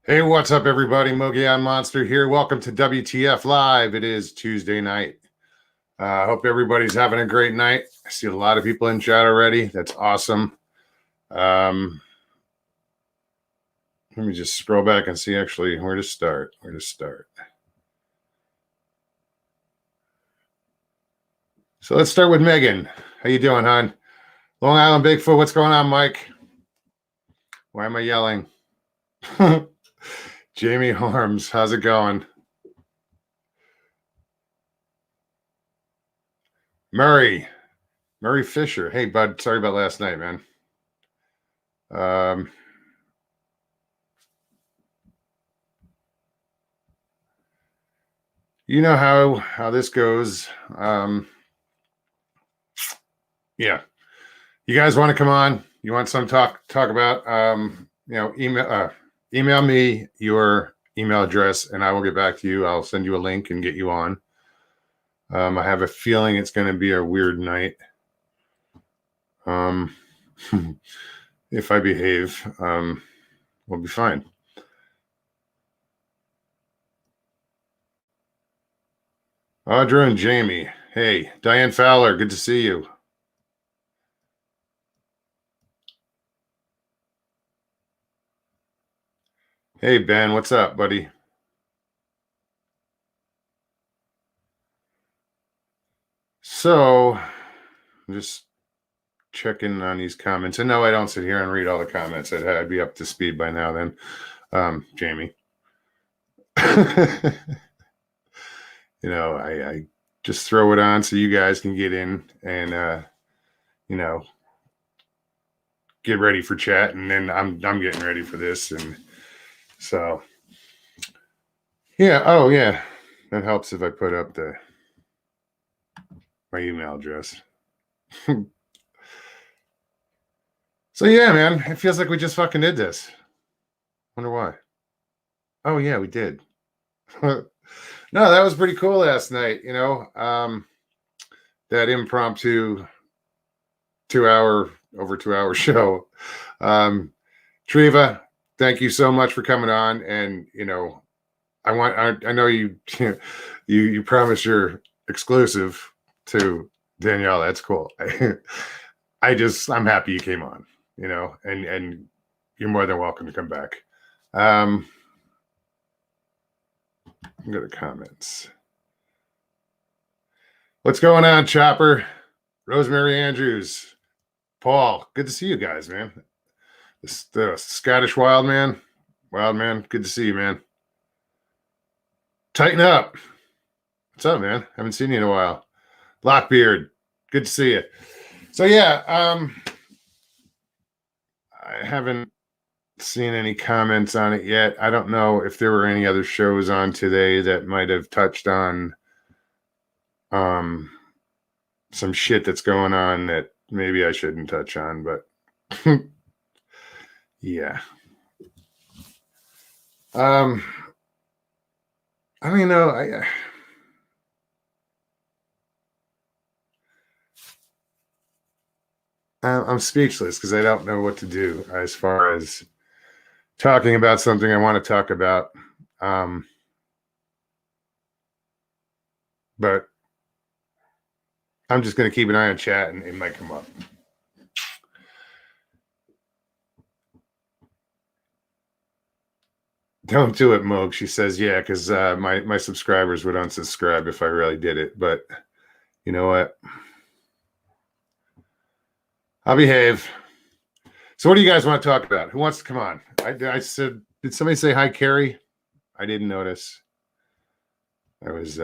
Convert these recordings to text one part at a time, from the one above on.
Hey, what's up, everybody? Mogion Monster here. Welcome to WTF Live. It is Tuesday night. I hope everybody's having a great night. I see a lot of people in chat already. That's awesome. Let me just scroll back and see actually where to start. So let's start with Megan. How you doing, hon? Long Island Bigfoot, what's going on, Mike? Why am I yelling? Jamie Harms, how's it going? Murray Fisher. Hey, bud. Sorry about last night, man. You know how this goes. Yeah. You guys want to come on? You want some talk about? Email me your email address, and I will get back to you. I'll send you a link and get you on. I have a feeling it's going to be a weird night. If I behave, we'll be fine. Audra and Jamie. Hey, Diane Fowler, good to see you. Hey, Ben, what's up, buddy? So, I'm just checking on these comments. And no, I don't sit here and read all the comments. I'd be up to speed by now then, Jamie. I just throw it on so you guys can get in and, get ready for chat. And then I'm getting ready for this. And so, yeah. Oh, yeah. That helps if I put up my email address. So, yeah, man, it feels like we just fucking did this. Wonder why. Oh, yeah, we did. No, that was pretty cool last night. That impromptu 2-hour show. Treva, thank you so much for coming on. And, I know you you promised your exclusive to Danielle. That's cool. I'm happy you came on, and you're more than welcome to come back. Go to comments. What's going on, Chopper? Rosemary Andrews, Paul, good to see you guys, man. The Scottish Wild Man, good to see you, man. Tighten up. What's up, man? Haven't seen you in a while. Lockbeard, good to see you. So yeah, I haven't seen any comments on it yet. I don't know if there were any other shows on today that might have touched on some shit that's going on that maybe I shouldn't touch on, but yeah. I don't know. I'm speechless because I don't know what to do as far as talking about something I want to talk about. But I'm just going to keep an eye on chat and it might come up. Don't do it, Moog. She says, yeah, because my subscribers would unsubscribe if I really did it. But you know what? I'll behave. So what do you guys want to talk about? Who wants to come on? I said, did somebody say hi, Carrie? I didn't notice. I was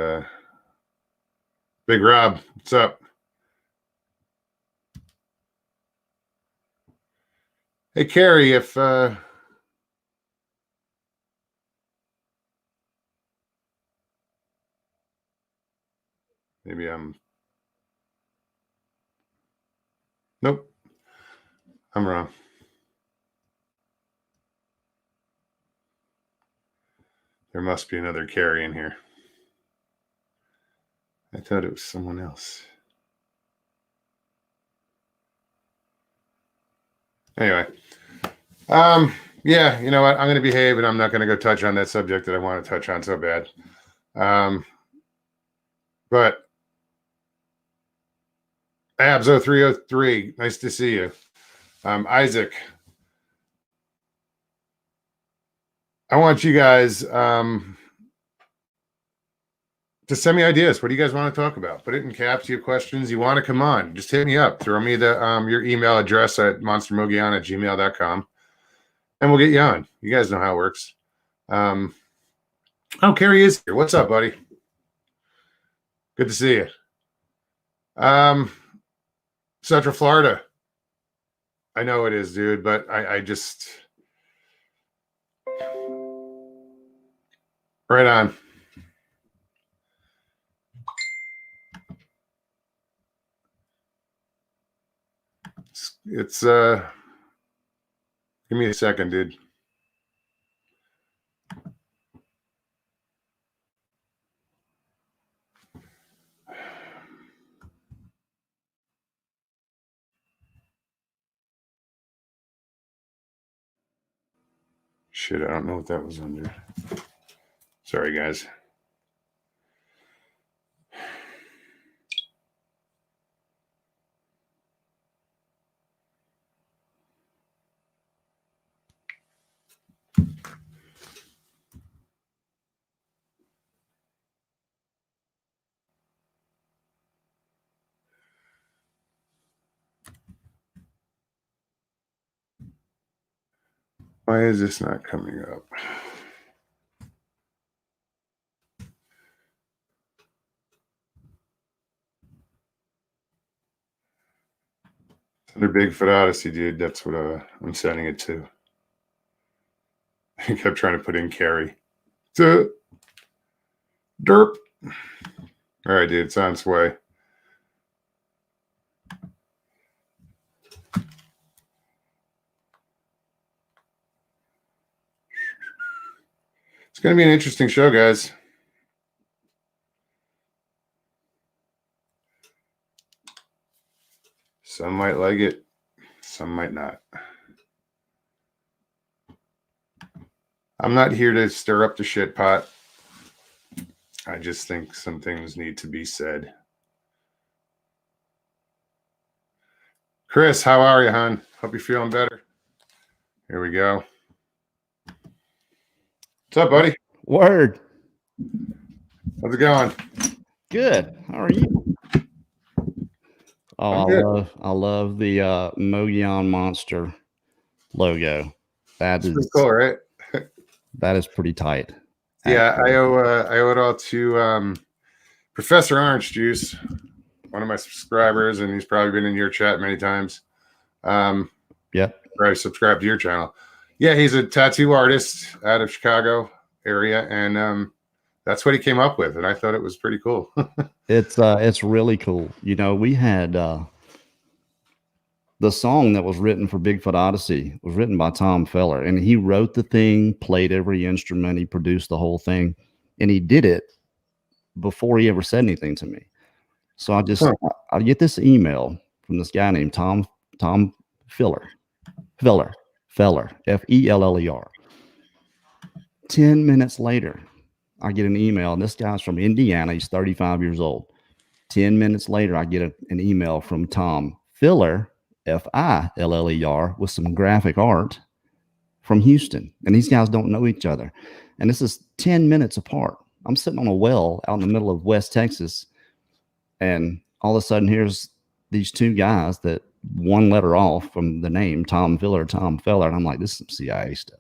Big Rob. What's up? Hey, Carrie, if maybe nope. I'm wrong. There must be another Carrie in here. I thought it was someone else. Anyway, Yeah, you know what? I'm going to behave, and I'm not going to go touch on that subject that I want to touch on so bad. But Abs0303, nice to see you. Isaac, I want you guys to send me ideas. What do you guys want to talk about? Put it in caps. You have questions. You want to come on, just hit me up. Throw me the your email address at monstermogion@gmail.com, and we'll get you on. You guys know how it works. Oh, Carrie is here. What's up, buddy? Good to see you. Central Florida. I know it is, dude, but I just right on. It's give me a second, dude. Shit, I don't know what that was under. Sorry, guys. Why is this not coming up? Under Bigfoot Odyssey, dude. That's what I'm sending it to. I kept trying to put in Carrie. Derp. All right, dude. It's on its way. It's going to be an interesting show, guys. Some might like it. Some might not. I'm not here to stir up the shit pot. I just think some things need to be said. Chris, how are you, hon? Hope you're feeling better. Here we go. What's up, buddy? Word. How's it going? Good. How are you? Oh, I love the Mogion Monster logo. That is pretty cool, right? That is pretty tight. Yeah, I owe it all to Professor Orange Juice, one of my subscribers, and he's probably been in your chat many times. Yep. I subscribed to your channel. Yeah, he's a tattoo artist out of Chicago area, and that's what he came up with, and I thought it was pretty cool. It's really cool. You know, we had the song that was written for Bigfoot Odyssey was written by Tom Feller, and he wrote the thing, played every instrument, he produced the whole thing, and he did it before he ever said anything to me. So I get this email from this guy named Tom Feller, Feller. 10 minutes later, I get an email, and this guy's from Indiana. He's 35 years old. 10 minutes later, I get an email from Tom Filler, Filler, with some graphic art from Houston. And these guys don't know each other. And this is 10 minutes apart. I'm sitting on a well out in the middle of West Texas. And all of a sudden, here's these two guys that one letter off from the name, Tom Filler, Tom Feller. And I'm like, this is some CIA stuff.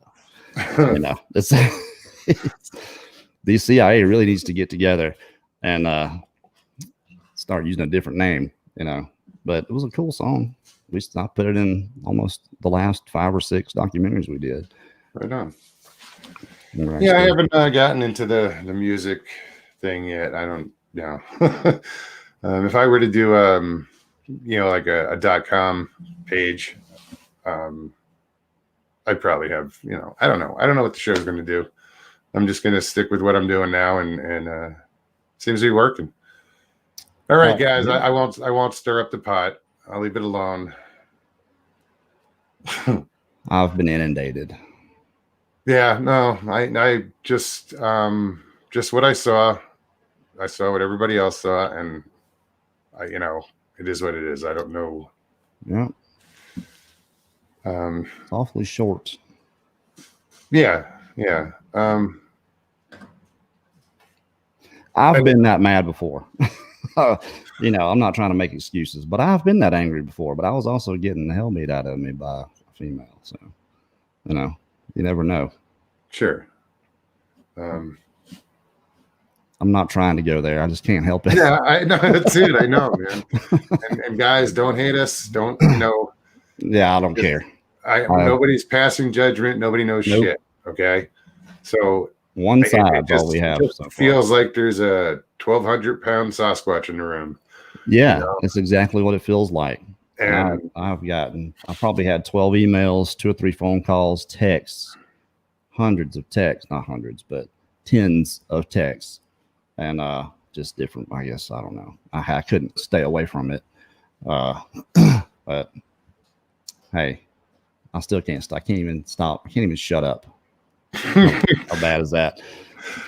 You know, the CIA really needs to get together and start using a different name, you know. But it was a cool song. I put it in almost the last 5 or 6 documentaries we did. Right on. Yeah, I haven't gotten into the music thing yet. I don't know. If I were to do you know, like a .com page, I'd probably have, you know, I don't know what the show's going to do. I'm just going to stick with what I'm doing now, and seems to be working. All right, guys, I won't stir up the pot. I'll leave it alone. I've been inundated. Yeah, no, I just what I saw. I saw what everybody else saw, and it is what it is. I don't know. Yeah. It's awfully short. Yeah. I've been that mad before. I'm not trying to make excuses, but I've been that angry before. But I was also getting the hell beat out of me by a female. So, you never know. Sure. I'm not trying to go there. I just can't help it. Yeah, I know. That's it. I know, man. And guys, don't hate us. Don't, Yeah, I don't care. Nobody's passing judgment. Nobody knows shit. Okay. So one side all we have. It feels like there's a 1,200-pound Sasquatch in the room. Yeah, it's exactly what it feels like. And I've probably had 12 emails, 2 or 3 phone calls, texts, hundreds of texts, not hundreds, but tens of texts. And just different, I guess. I don't know. I couldn't stay away from it. But hey, I still can't stop. I can't even stop. I can't even shut up. How bad is that?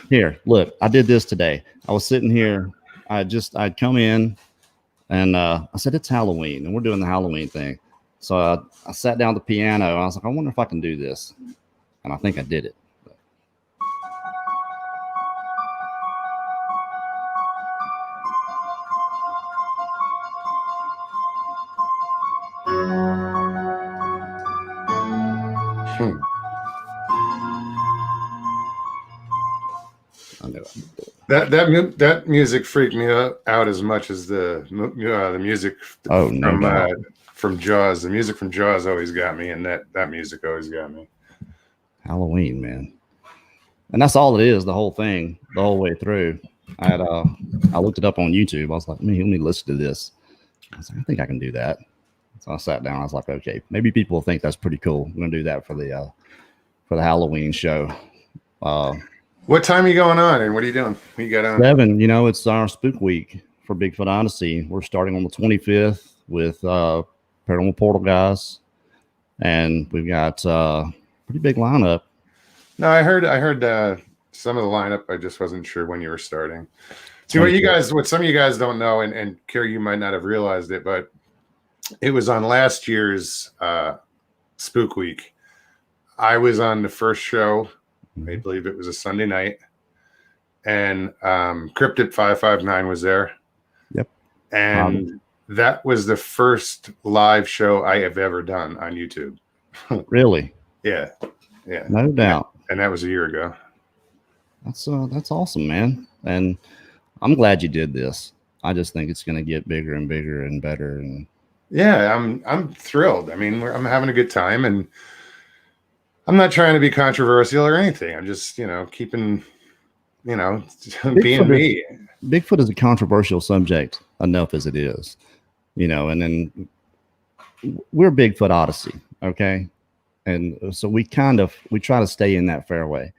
Here, look, I did this today. I was sitting here. I'd come in and I said, it's Halloween and we're doing the Halloween thing. So I sat down at the piano. And I was like, I wonder if I can do this. And I think I did it. That music freaked me out as much as the music from Jaws. The music from Jaws always got me, and that music always got me. Halloween, man, and that's all it is. The whole thing, the whole way through. I looked it up on YouTube. I was like, let me listen to this. I was like, I think I can do that. So I sat down. I was like, okay, maybe people will think that's pretty cool. I'm gonna do that for the Halloween show. What time are you going on, and what are you doing? What you got on? 7. It's our spook week for Bigfoot Odyssey. We're starting on the 25th with Paranormal Portal guys, and we've got a pretty big lineup. No, I heard some of the lineup. I just wasn't sure when you were starting. See, what some of you guys don't know, and Carrie, you might not have realized it, but it was on last year's spook week. I was on the first show. I believe it was a Sunday night, and Cryptid 559 was there. Yep. And that was the first live show I have ever done on YouTube. Really? Yeah. No doubt. And that was a year ago. That's awesome, man. And I'm glad you did this. I just think it's going to get bigger and bigger and better. And yeah, I'm thrilled. I mean, I'm having a good time, and I'm not trying to be controversial or anything. I'm just, keeping, being me. Bigfoot is a controversial subject enough as it is, and then we're Bigfoot Odyssey. Okay. And so we try to stay in that fairway.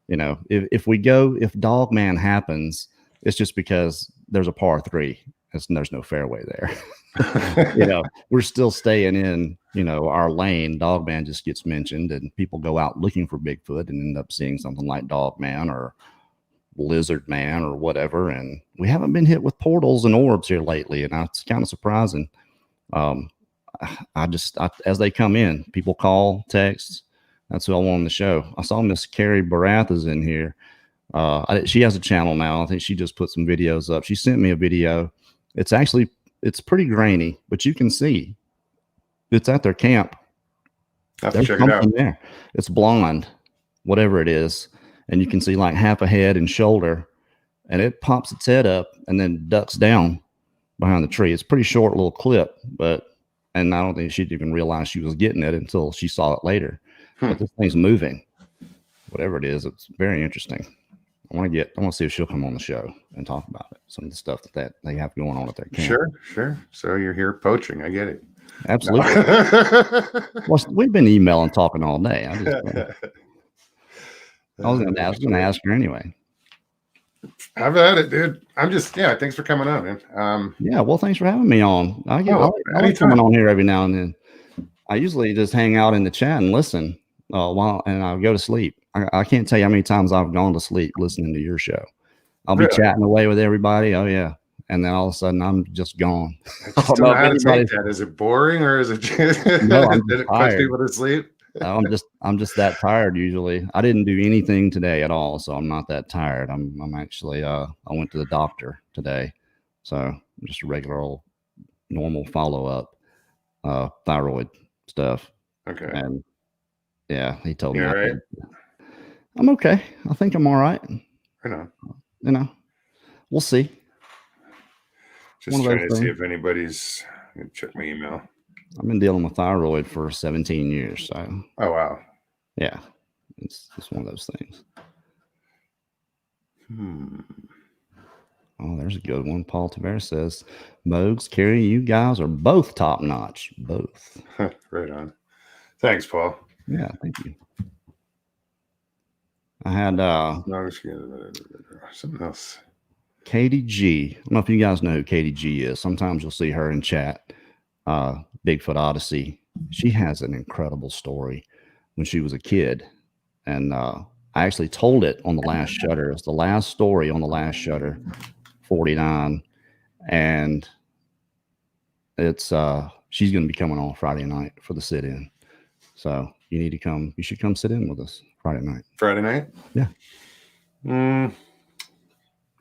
If Dogman happens, it's just because there's a par 3. There's no fairway there. We're still staying in, our lane. Dogman just gets mentioned, and people go out looking for Bigfoot and end up seeing something like Dogman or Lizard Man or whatever. And we haven't been hit with portals and orbs here lately, and it's kind of surprising. As they come in, people call, text. That's who I want on the show. I saw Miss Carrie Barath is in here. She has a channel now. I think she just put some videos up. She sent me a video. It's pretty grainy, but you can see it's at their camp. I have to check it out. There. It's blonde, whatever it is. And you can see like half a head and shoulder, and it pops its head up and then ducks down behind the tree. It's a pretty short little clip, and I don't think she'd even realize she was getting it until she saw it later. But this thing's moving. Whatever it is, it's very interesting. I want to see if she'll come on the show and talk about it. Some of the stuff that they have going on at their camp. Sure. So you're here poaching. I get it. Absolutely. Well, we've been emailing, talking all day. I was going to ask her anyway. Have at it, dude. Thanks for coming on, man. Yeah, well, thanks for having me on. I like coming on here every now and then. I usually just hang out in the chat and listen. and I'll go to sleep. I can't tell you how many times I've gone to sleep listening to your show. I'll be Really? chatting away with everybody. Oh yeah. And then all of a sudden I'm just gone. I just don't know how to take that. Is it boring or is it No, I'm did just it put tired. people to sleep? I'm just that tired usually. I didn't do anything today at all, so I'm not that tired. I'm actually I went to the doctor today. So just a regular old normal follow-up thyroid stuff. Okay. And yeah, he told me Yeah, right. I'm okay. I think I'm all right. Right on. You know, we'll see. Just trying to see if anybody's gonna check my email. I've been dealing with thyroid for 17 years. So oh wow. Yeah. It's just one of those things. Oh, there's a good one. Paul Tavares says, Mogs, Carrie, you guys are both top notch. Both. Right on. Thanks, Paul. Yeah, thank you. I had something else. Katie G. I don't know if you guys know who Katie G is. Sometimes you'll see her in chat. Bigfoot Odyssey. She has an incredible story when she was a kid. And I actually told it on the last shutter. It's the last story on the last shutter, 49. And it's she's going to be coming on Friday night for the sit-in. So you need to come. You should come sit in with us Friday night. Friday night? Yeah.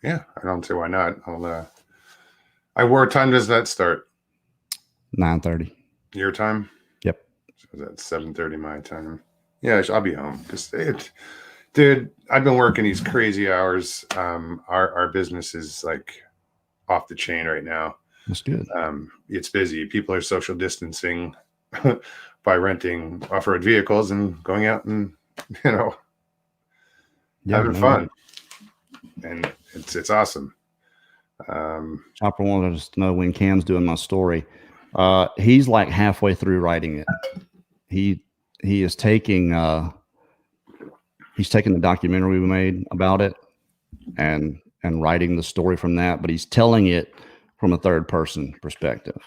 Yeah, I don't see why not. What time does that start? 9:30. Your time? Yep. So that's 7:30 my time. Yeah, I'll be home. Dude, I've been working these crazy hours. Our business is like off the chain right now. That's good. It's busy. People are social distancing by renting off-road vehicles and going out and having fun. And it's awesome. Chopper wanted us to know when Cam's doing my story. He's like halfway through writing it. He is taking he's taking the documentary we made about it and writing the story from that, but he's telling it from a third person perspective.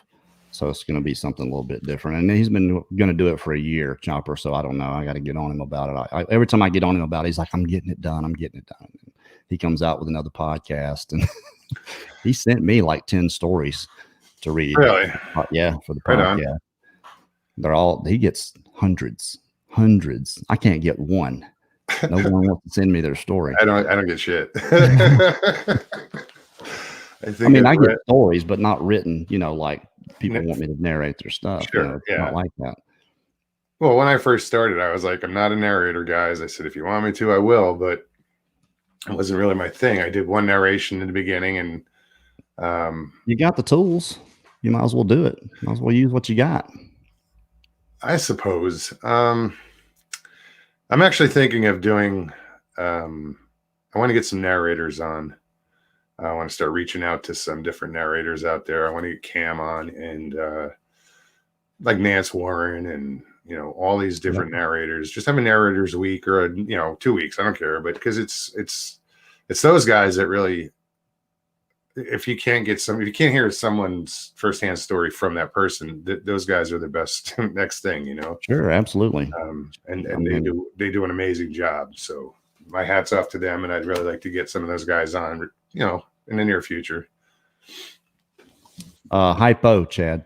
So it's going to be something a little bit different. And he's been going to do it for a year, Chopper. So I don't know. I got to get on him about it. Every time I get on him about it, he's like, I'm getting it done. I'm getting it done. And he comes out with another podcast and he sent me like 10 stories to read. Really? Yeah. For the podcast. They're all, he gets hundreds. I can't get one. No one wants to send me their story. I don't get shit. I get stories, but not written, like people want me to narrate their stuff. Sure, yeah. Not like that. Well, when I first started, I was like, I'm not a narrator, guys. I said, if you want me to, I will, but it wasn't really my thing. I did one narration in the beginning and you got the tools. You might as well do it. Might as well use what you got. I suppose. I'm actually thinking of doing I want to get some narrators on. I want to start reaching out to some different narrators out there. I want to get Cam on and like Nance Warren and all these different narrators. Just have a narrators a week or 2 weeks. I don't care, but because it's those guys that really, if you can't hear someone's firsthand story from that person, those guys are the best next thing, Sure, absolutely. And they do an amazing job. So my hat's off to them, and I'd really like to get some of those guys on, in the near future. Hypo, Chad.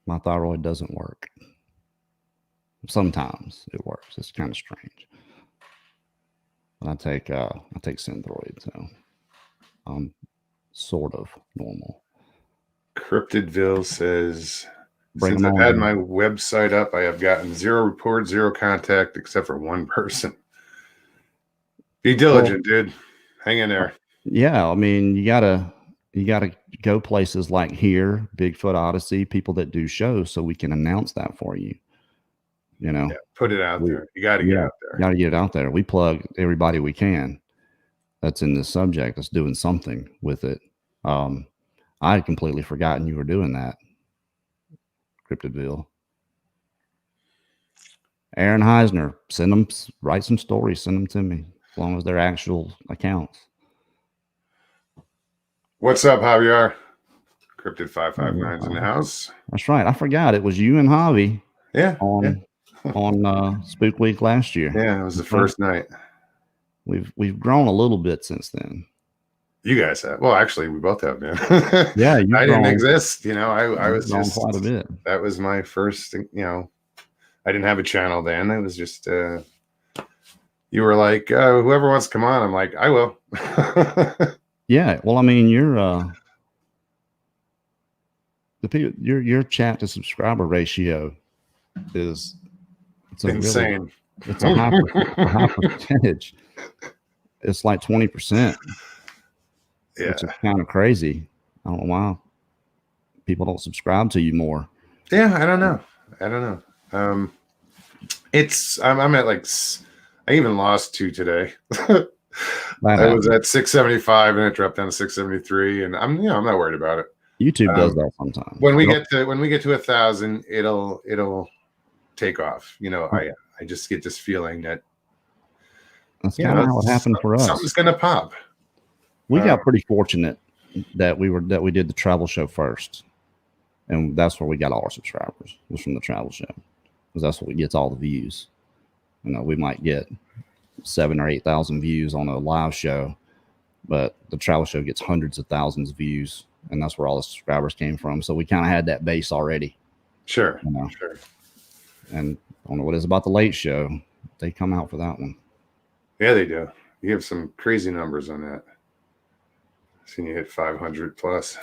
My thyroid doesn't work. Sometimes it works. It's kind of strange. But I take Synthroid, so I'm sort of normal. Cryptidville says, since I've had my website up, I have gotten 0 reports, 0 contact, except for one person. Be diligent, dude. Hang in there. Yeah, I mean, you gotta go places like here, Bigfoot Odyssey, people that do shows, so we can announce that for you. Yeah, put it out there. You got to get out there. Got to get it out there. We plug everybody we can that's in this subject that's doing something with it. I had completely forgotten you were doing that, Cryptidville. Aaron Heisner, write some stories, send them to me, as long as they're actual accounts. What's up, Javier? Cryptid 559's in the house. That's right. I forgot it was you and Javi. Yeah. on Spook Week last year. Yeah, it was the first night. We've grown a little bit since then. You guys have. Well, actually, we both have, man. Yeah, I didn't exist. I was grown just quite a bit. That was my first. I didn't have a channel then. It was just. You were like, whoever wants to come on. I'm like, I will. Yeah. Well, I mean, your chat to subscriber ratio is insane. It's a high percentage. It's like 20%. Yeah, which is kind of crazy. I don't know why people don't subscribe to you more. Yeah, I don't know. I'm at like, I even lost 2 today. I was at 675 and it dropped down to 673, and I'm not worried about it. YouTube does that sometimes. When we get to 1,000, it'll take off. I just get this feeling that that's kind of how it happened for us. Something's gonna pop. We got pretty fortunate that we did the travel show first, and that's where we got all our subscribers, was from the travel show, because that's what gets all the views. We might get 7,000 or 8,000 views on a live show, but the travel show gets hundreds of thousands of views, and that's where all the subscribers came from. So we kind of had that base already. Sure. Sure. And I don't know what it is about the late show. They come out for that one. Yeah, they do. You have some crazy numbers on that. Seen you hit 500 plus.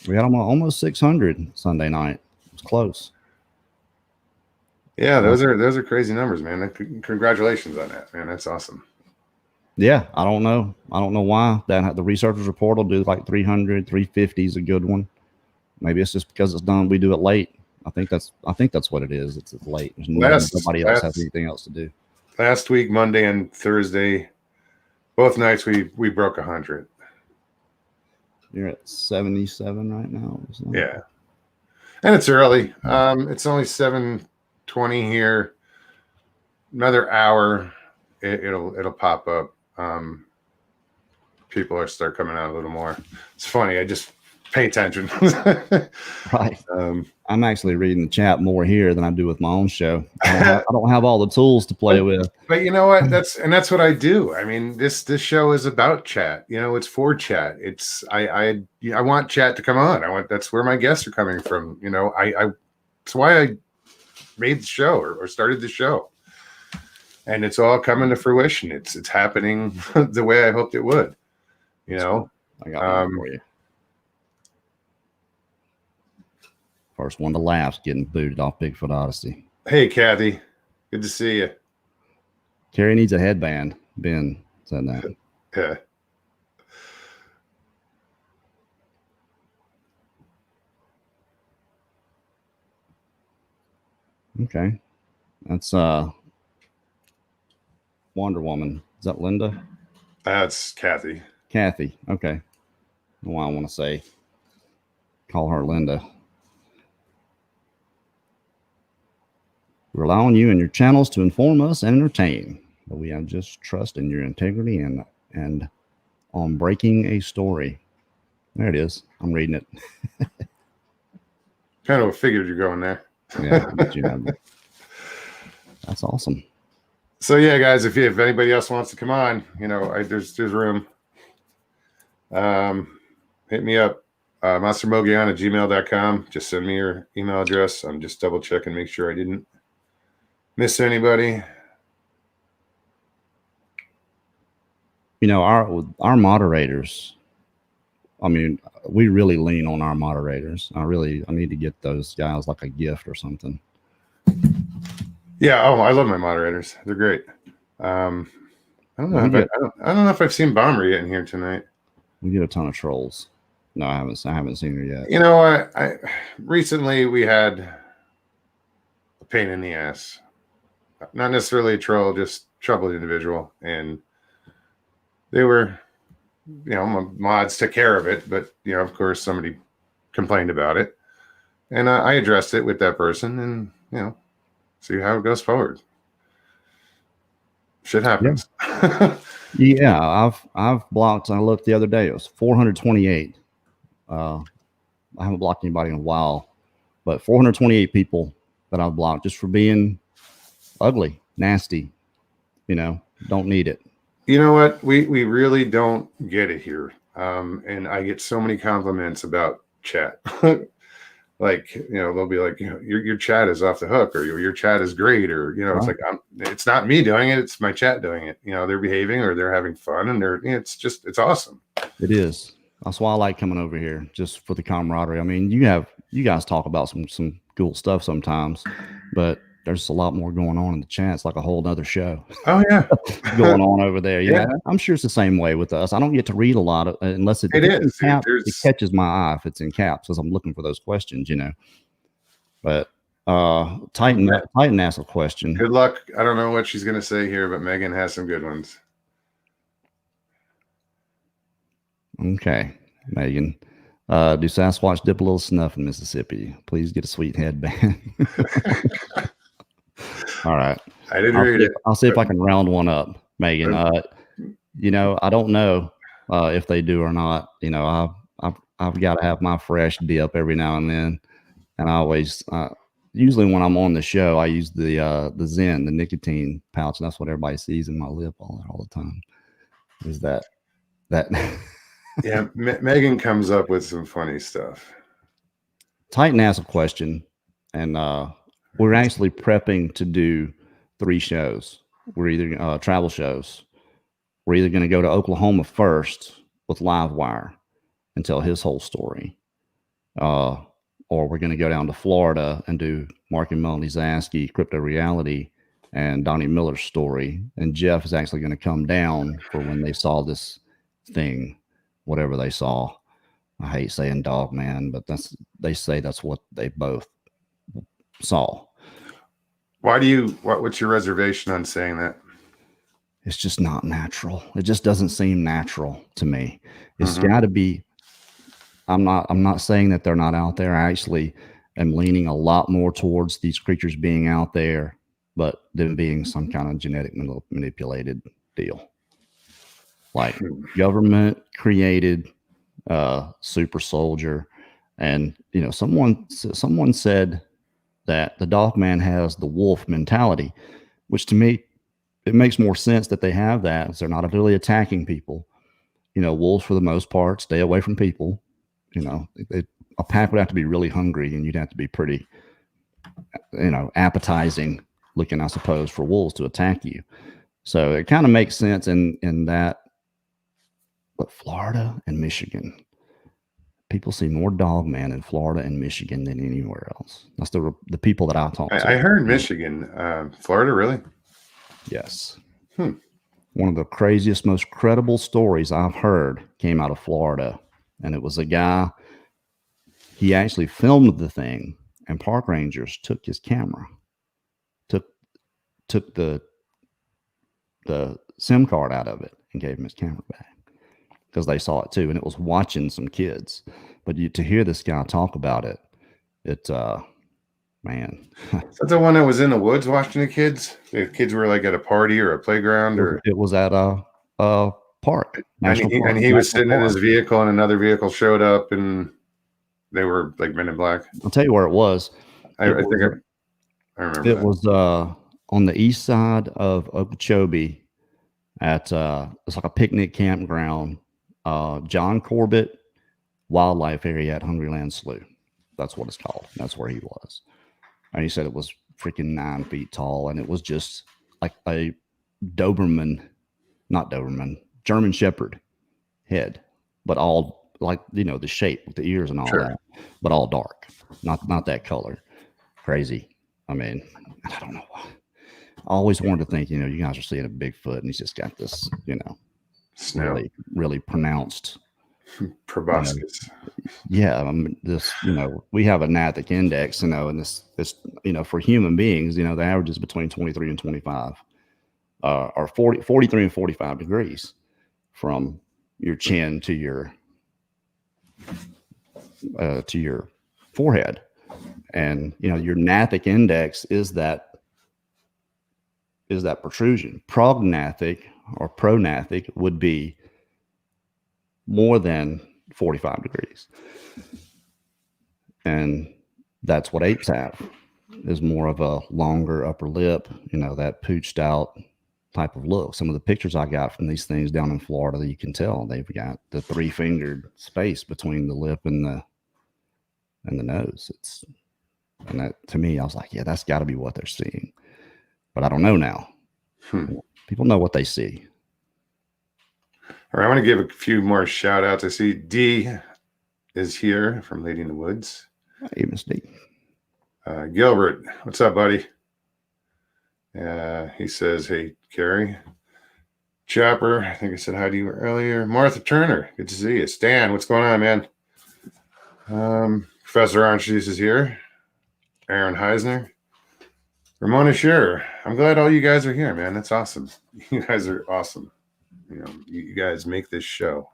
We had almost 600 Sunday night. It was close. Yeah, those are crazy numbers, man. Congratulations on that, man. That's awesome. Yeah, I don't know why the researchers report will do like 300, 350 is a good one. Maybe it's just because it's done. We do it late. I think that's what it is. It's late. Nobody else has anything else to do. Last week, Monday and Thursday, both nights we broke 100. You're at 77 right now. Yeah, and it's early. It's only 7:20 here. Another hour, it'll pop up. People are start coming out a little more. It's funny. I just pay attention. Right. I'm actually reading the chat more here than I do with my own show. I don't have all the tools to play with. But you know what? That's what I do. I mean, this show is about chat. It's for chat. It's I want chat to come on. That's where my guests are coming from. That's why I made the show or started the show. And it's all coming to fruition. It's happening the way I hoped it would. I got one for you. First one to laugh, getting booted off Bigfoot Odyssey. Hey, Kathy. Good to see you. Carrie needs a headband. Ben said that. Yeah. Okay. That's Wonder Woman. Is that Linda? That's Kathy. Kathy. Okay. Well, I want to call her Linda. We rely on you and your channels to inform us and entertain, but we have just trust in your integrity and on breaking a story. There it is. I'm reading it. Kind of figured you're going there. Yeah, that's awesome. So yeah, guys, if anybody else wants to come on, there's room. Hit me up, monstermogion@gmail.com. Just send me your email address. I'm just double checking, make sure I didn't miss anybody. Our moderators, I mean, we really lean on our moderators. I need to get those guys like a gift or something. Yeah. Oh, I love my moderators. They're great. I don't know if I've seen Bomber yet in here tonight. We get a ton of trolls. No, I haven't seen her yet. I recently we had a pain in the ass. Not necessarily a troll, just troubled individual. And they were, mods took care of it, but of course somebody complained about it. And I addressed it with that person and, see how it goes forward. Shit happens. Yeah, I've blocked. I looked the other day. It was 428. I haven't blocked anybody in a while, but 428 people that I've blocked just for being ugly, nasty. Don't need it. You know what? We really don't get it here. And I get so many compliments about chat. Like, they'll be like, your chat is off the hook, or your chat is great, or it's like, it's not me doing it, it's my chat doing it. They're behaving, or they're having fun, and it's awesome. It is. That's why I like coming over here, just for the camaraderie. I mean, you guys talk about some cool stuff sometimes, but there's a lot more going on in the chat. It's like a whole other show. Oh yeah. Going on over there. Yeah. I'm sure it's the same way with us. I don't get to read a lot of, unless it is. It catches my eye if it's in caps, as I'm looking for those questions, But Titan asked a question. Good luck. I don't know what she's going to say here, but Megan has some good ones. Okay, Megan. Do Sasquatch dip a little snuff in Mississippi? Please get a sweet headband. All right. I didn't read it. I'll see if I can round one up, Megan. I don't know if they do or not. I've got to have my fresh dip every now and then, and I always usually when I'm on the show, I use the Zen, the nicotine pouch, and that's what everybody sees in my lip all the time. Is that? Yeah, Megan comes up with some funny stuff. Titan asked a question, and we're actually prepping to do 3 shows. We're either travel shows. We're either going to go to Oklahoma first with Livewire and tell his whole story, or we're going to go down to Florida and do Mark and Melanie Zaski, Crypto Reality, and Donnie Miller's story. And Jeff is actually going to come down for when they saw this thing, whatever they saw. I hate saying dog man, but they say that's what they both saw. What's your reservation on saying that? It's just not natural. It just doesn't seem natural to me. It's got to be. I'm not saying that they're not out there. I actually am leaning a lot more towards these creatures being out there, but them being some kind of genetic manipulated deal, like government created super soldier. And someone said that the dog man has the wolf mentality, which to me, it makes more sense that they have that. They're not really attacking people. Wolves for the most part stay away from people. A pack would have to be really hungry, and you'd have to be pretty, appetizing looking, I suppose, for wolves to attack you. So it kind of makes sense in that. But Florida and Michigan, people see more dog man in Florida and Michigan than anywhere else. That's the people that I talk to. I heard Michigan, Florida, really? Yes. One of the craziest, most credible stories I've heard came out of Florida. And it was a guy, he actually filmed the thing, and park rangers took his camera, took the SIM card out of it and gave him his camera back because they saw it too. And it was watching some kids. But to hear this guy talk about it, man. Is that the one that was in the woods watching the kids? The kids were like at a party or a playground, or it was at a park. And he was sitting in his vehicle, and another vehicle showed up, and they were like Men in Black. I'll tell you where it was. I remember. It was on the east side of Okeechobee at it's like a picnic campground. John Corbett Wildlife Area at Hungryland Slough. That's what it's called. That's where he was. And he said it was freaking 9 feet tall, and it was just like a German Shepherd head, but all like, the shape with the ears and all that, but all dark, not that color. Crazy. I mean, I don't know why. I always wanted to think, you guys are seeing a Bigfoot, and he's just got this, really, really pronounced proboscis. This, we have a Nathic index, and this, for human beings, the average is between 23 and 25, or 43 and 45 degrees from your chin to your forehead. And, your Nathic index is that protrusion. Prognathic or pronathic would be more than 45 degrees. And that's what apes have. is more of a longer upper lip, that pooched out type of look. Some of the pictures I got from these things down in Florida, you can tell they've got the 3-fingered space between the lip and the nose. And that, to me, I was like, yeah, that's got to be what they're seeing. But I don't know now. People know what they see. All right, I want to give a few more shout outs. I see D is here from Lady in the Woods. Hey, Miss D. Gilbert, what's up, buddy? He says, hey, Carrie. Chopper, I think I said hi to you earlier. Martha Turner, good to see you. Stan, what's going on, man? Professor Orange Juice is here. Aaron Heisner. Ramona Scherer. I'm glad all you guys are here, man. That's awesome. You guys are awesome. You guys make this show.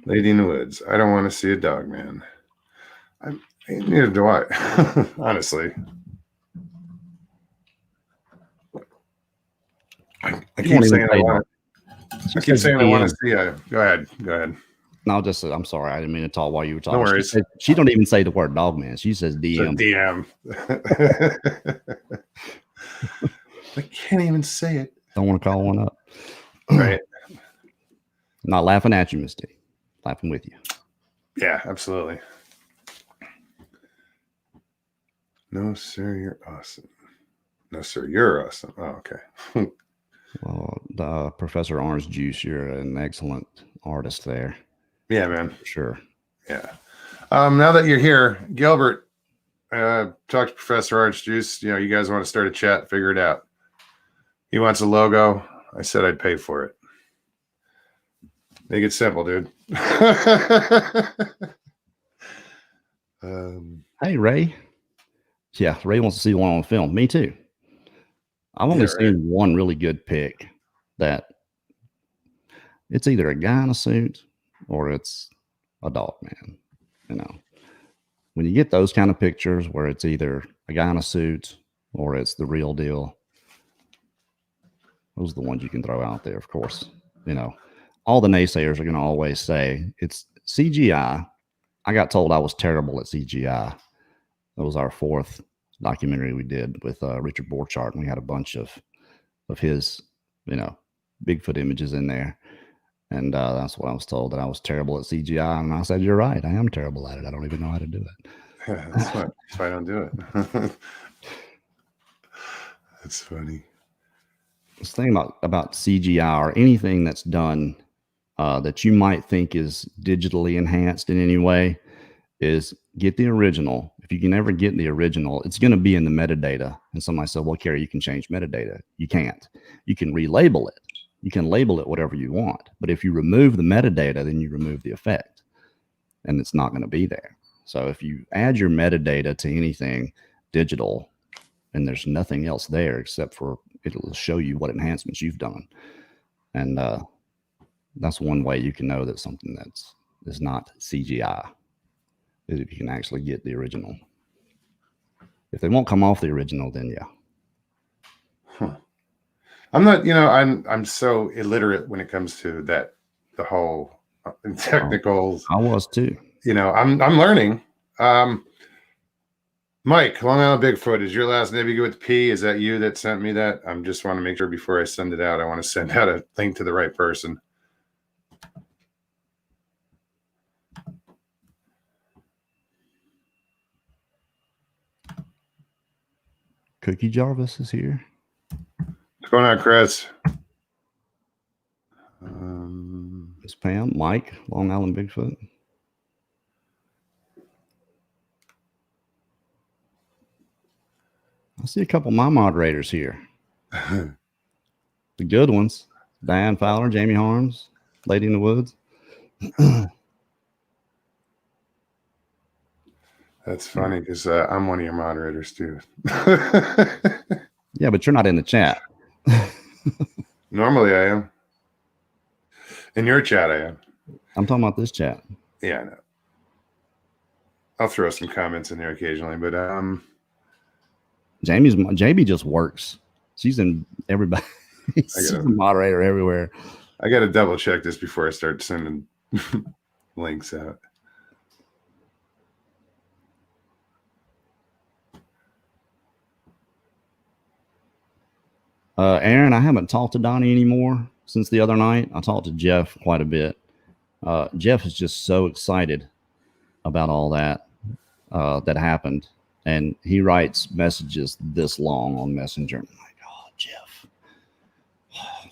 Lady in the Woods. I don't want to see a dog, man. Neither do I, honestly. I keep saying I want to see a. Go ahead. No, I'm sorry. I didn't mean to talk while you were talking. No worries. She don't even say the word dog, man. She says DM. DM. I can't even say it. Don't want to call one up. Right. Not laughing at you, Miss D. Laughing with you. Yeah, absolutely. No, sir, you're awesome. No, sir, you're awesome. Oh, okay. Well, Professor Orange Juice, you're an excellent artist there. Yeah, man. For sure. Yeah. Now that you're here, Gilbert, talk to Professor Orange Juice. You guys want to start a chat, figure it out. He wants a logo. I said I'd pay for it. Make it simple, dude. Hey, Ray. Yeah, Ray wants to see one on film. Me too. I've only seen one really good pic that it's either a guy in a suit or it's a dog, man. When you get those kind of pictures where it's either a guy in a suit or it's the real deal, those are the ones you can throw out there, of course. All the naysayers are going to always say it's CGI. I got told I was terrible at CGI. That was our 4th documentary we did with Richard Borchardt, and we had a bunch of his, Bigfoot images in there. And that's what I was told, that I was terrible at CGI. And I said, you're right. I am terrible at it. I don't even know how to do it. Yeah, that's fine. That's why I don't do it. That's funny. This thing about CGI or anything that's done that you might think is digitally enhanced in any way is get the original. If you can ever get the original, it's going to be in the metadata. And somebody said, well, Carrie, you can change metadata. You can't. You can relabel it. You can label it whatever you want. But if you remove the metadata, then you remove the effect. And it's not going to be there. So if you add your metadata to anything digital, and there's nothing else there except for it'll show you what enhancements you've done. And that's one way you can know that something is not CGI, is if you can actually get the original. If they won't come off the original, then yeah. Huh. I'm not, I'm so illiterate when it comes to the whole technicals. I was too. I'm learning. Mike, Long Island Bigfoot, is your last name begin with P? Is that you that sent me that? I just want to make sure before I send it out, I want to send out a link to the right person. Cookie Jarvis is here. What's going on, Chris? It's Pam, Mike, Long Island Bigfoot. I see a couple of my moderators here. The good ones. Diane Fowler, Jamie Harms, Lady in the Woods. That's funny because I'm one of your moderators too. Yeah, but you're not in the chat. Normally I am. In your chat I am. I'm talking about this chat. Yeah, I know. I'll throw some comments in there occasionally, but Jamie just works. She's in everybody. She's a moderator everywhere. I got to double check this before I start sending links out. Aaron, I haven't talked to Donnie anymore since the other night. I talked to Jeff quite a bit. Jeff is just so excited about all that that happened, and he writes messages this long on Messenger. I'm like, oh, Jeff,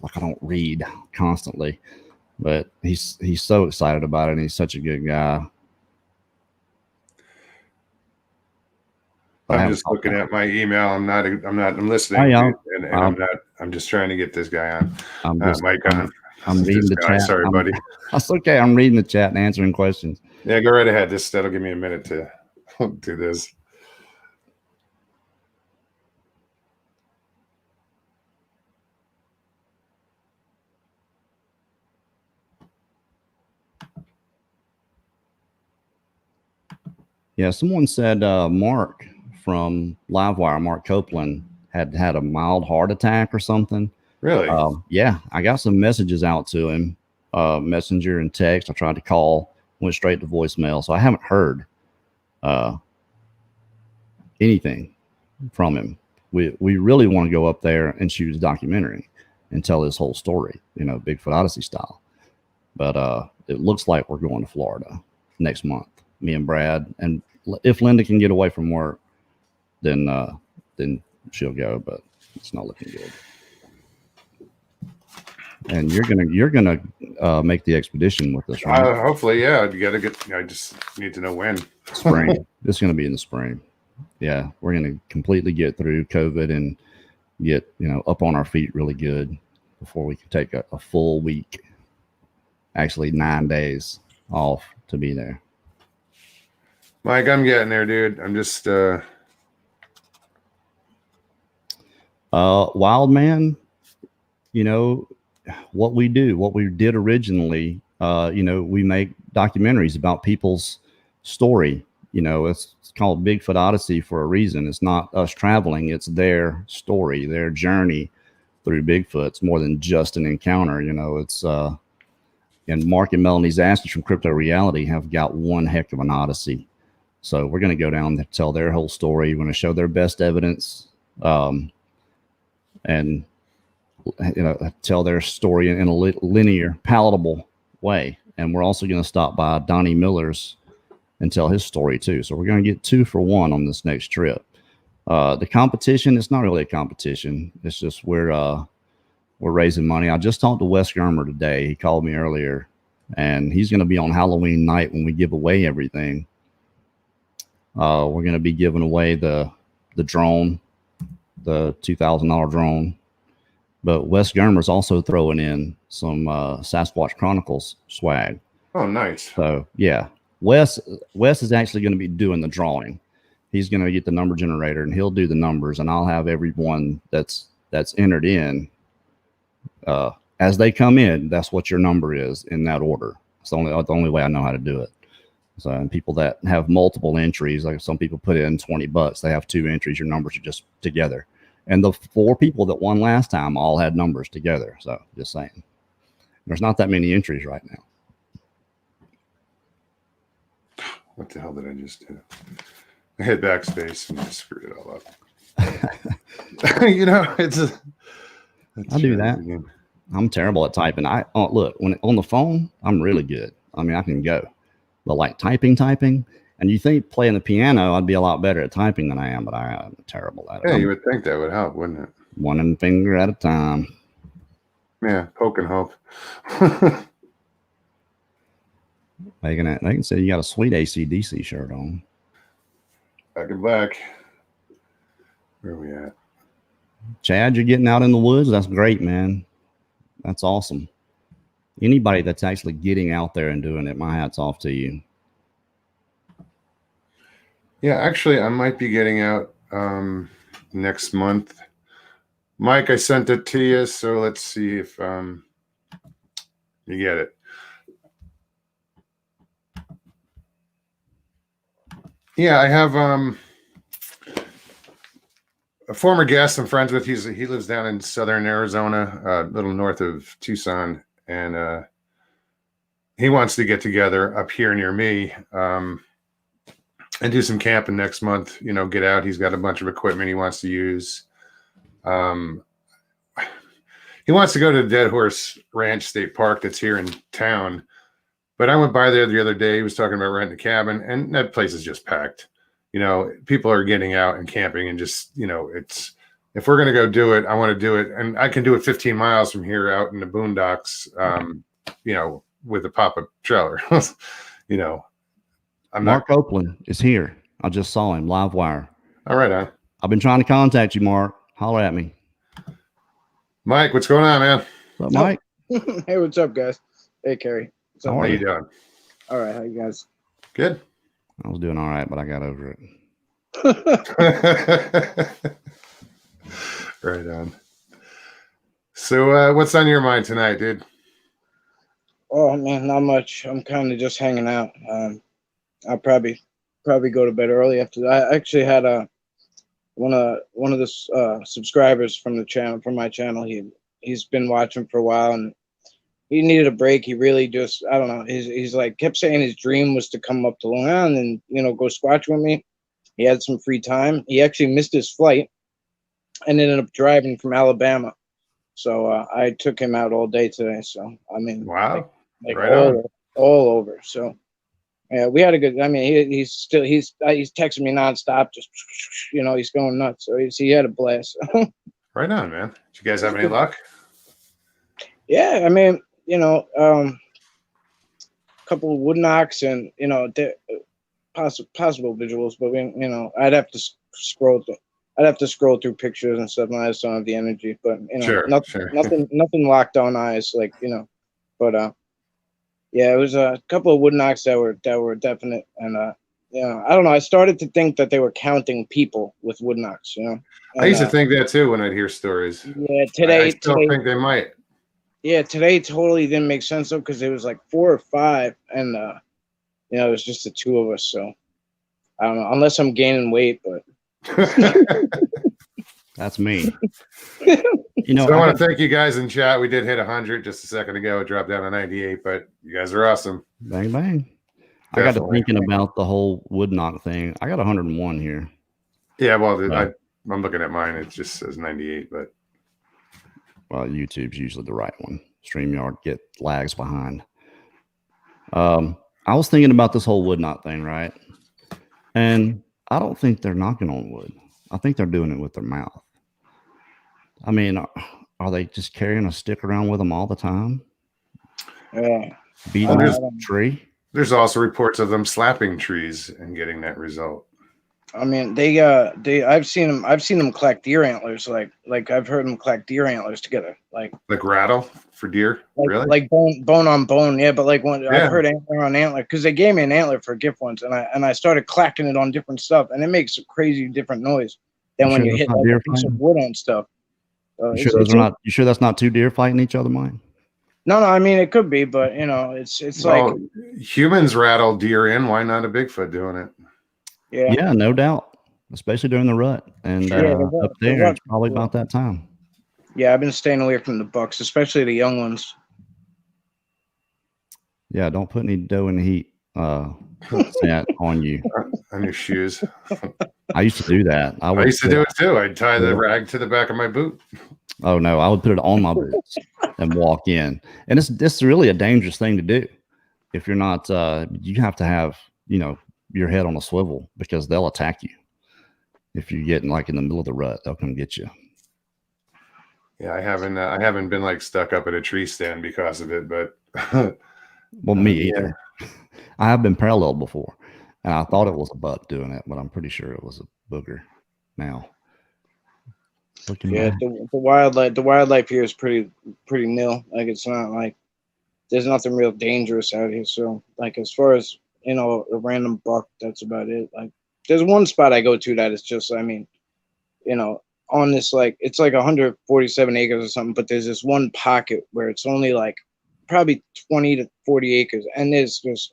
like I don't read constantly, but he's so excited about it, and he's such a good guy. I'm just looking at my email. I'm listening, yeah, and I'm just trying to get this guy on. Mike on. I'm reading the chat. Sorry, buddy. That's okay. I'm reading the chat and answering questions. Yeah, go right ahead. That'll give me a minute to do this. Yeah, someone said Mark from Livewire, Mark Copeland, had a mild heart attack or something. Really? Yeah, I got some messages out to him, messenger and text. I tried to call, went straight to voicemail. So I haven't heard anything from him. We really want to go up there and shoot his documentary and tell his whole story, Bigfoot Odyssey style. But it looks like we're going to Florida next month, me and Brad. And if Linda can get away from work, then she'll go, but it's not looking good. And you're gonna make the expedition with us, right? Hopefully, yeah. I just need to know when. Spring. It's gonna be in the spring. Yeah, we're gonna completely get through COVID and get up on our feet really good before we can take a full week, actually 9 days off to be there. Mike, I'm getting there, dude. I'm just Wild Man, what we did originally, we make documentaries about people's story. It's called Bigfoot Odyssey for a reason. It's not us traveling, it's their story, their journey through Bigfoot. It's more than just an encounter. It's and Mark and Melanie Zasky from Crypto Reality have got one heck of an odyssey. So we're going to go down and tell their whole story. We're going to show their best evidence, and tell their story in a linear, palatable way. And we're also going to stop by Donnie Miller's and tell his story too. So we're going to get 2 for 1 on this next trip. The competition, it's not really a competition. It's just we're raising money. I just talked to Wes Germer today. He called me earlier, and he's going to be on Halloween night when we give away everything. We're going to be giving away the drone, the $2,000 drone. But Wes Germer's also throwing in some Sasquatch Chronicles swag. Oh, nice. So, yeah. Wes is actually going to be doing the drawing. He's going to get the number generator, and he'll do the numbers, and I'll have everyone that's entered in. As they come in, that's what your number is in that order. It's the only way I know how to do it. So, and people that have multiple entries, like some people put in $20, they have 2 entries. Your numbers are just together. And the 4 people that won last time all had numbers together. So just saying, there's not that many entries right now. What the hell did I just do? I hit backspace and I screwed it all up. I do that. Again. I'm terrible at typing. Look, when on the phone, I'm really good. I mean, I can go, but like typing, and you think playing the piano, I'd be a lot better at typing than I am, but I'm terrible at it. Yeah, you would think that would help, wouldn't it? One finger at a time. Yeah, poke and hope. They can say you got a sweet AC/DC shirt on. Back in black. Where are we at? Chad, you're getting out in the woods. That's great, man. That's awesome. Anybody that's actually getting out there and doing it, my hat's off to you. Yeah, actually, I might be getting out next month. Mike, I sent it to you, so let's see if you get it. Yeah, I have a former guest I'm friends with. He lives down in southern Arizona, a little north of Tucson, and he wants to get together up here near me and do some camping next month. Get out. He's got a bunch of equipment he wants to use. he wants to go to the Dead Horse Ranch State Park that's here in town. But I went by there the other day. He was talking about renting a cabin, and that place is just packed. You know, people are getting out and camping, and just, you know, it's, if we're going to go do it, I want to do it. And I can do it 15 miles from here out in the boondocks, you know, with a pop-up trailer. You know, Mark Copeland is here. I just saw him live wire. All right. I've been trying to contact you, Mark. Holler at me. Mike, what's going on, man? What's up, Mike? Hey, what's up, guys? Hey, Kerry. What's up, How you doing? All right. How you guys? Good. I was doing all right, but I got over it. Right on. So what's on your mind tonight, dude? Oh man, not much. I'm kind of just hanging out. I'll probably go to bed early after that. I actually had one of the subscribers from the channel, from my channel. He's been watching for a while, and he needed a break. He really just, I don't know. He's like kept saying his dream was to come up to Long Island and, you know, go squatch with me. He had some free time. He actually missed his flight and ended up driving from Alabama. So I took him out all day today. So I mean, wow, like right all over. So yeah, we had a good. I mean, he's texting me nonstop. Just, you know, he's going nuts. So he had a blast. Right on, man. Did you guys have any luck? Yeah, I mean, you know, a couple of wood knocks and, you know, possible visuals, but you know, I'd have to scroll through pictures and stuff, and I just don't have the energy. But you know, nothing locked on eyes, like, you know. But yeah, it was a couple of wood knocks that were definite, and you know, I don't know. I started to think that they were counting people with wood knocks, you know. And, I used to think that too when I'd hear stories. Yeah, today I still think they might. Yeah, today totally didn't make sense though, because it was like 4 or 5, and you know, it was just the 2 of us. So I don't know, unless I'm gaining weight, but that's me. You know, so I want to thank you guys in chat. We did hit 100 just a second ago. It dropped down to 98, but you guys are awesome. Bang bang. Definitely. I got to thinking about the whole wood knock thing. I got 101 here. Yeah, well, I'm looking at mine. It just says 98, but well, YouTube's usually the right one. StreamYard get lags behind. I was thinking about this whole wood knot thing, right? And I don't think they're knocking on wood. I think they're doing it with their mouth. I mean, are they just carrying a stick around with them all the time? Yeah. Beating a tree? There's also reports of them slapping trees and getting that result. I mean, I've seen them collect deer antlers. Like I've heard them collect deer antlers together. Like rattle for deer, really? Like bone on bone. Yeah, but like when I've heard antler on antler, because they gave me an antler for a gift once, and I started clacking it on different stuff, and it makes a crazy different noise than when you hit like a piece of wood on stuff. You sure that's not 2 deer fighting each other, Mike? No, I mean it could be, but you know, it's like humans rattle deer in. Why not a Bigfoot doing it? Yeah, no doubt, especially during the rut, and up there it's probably about that time. Yeah, I've been staying away from the bucks, especially the young ones. Yeah, don't put any dough in the heat on you. On your shoes. I used to do that. I used to do it too. I'd tie the rag to the back of my boot. Oh no, I would put it on my boots and walk in. And it's really a dangerous thing to do. If you're not, you have to have, you know, your head on a swivel, because they'll attack you. If you're getting like in the middle of the rut, they'll come get you. Yeah, I haven't been like stuck up at a tree stand because of it, but well, me either. I have been paralleled before, and I thought it was a butt doing it, but I'm pretty sure it was a booger. Now, yeah, the wildlife here is pretty nil. Like, it's not like there's nothing real dangerous out here. So like, as far as, you know, a random buck, that's about it. Like, there's one spot I go to that is just, I mean, you know, on this, like, it's like 147 acres or something, but there's this one pocket where it's only like probably 20 to 40 acres, and there's just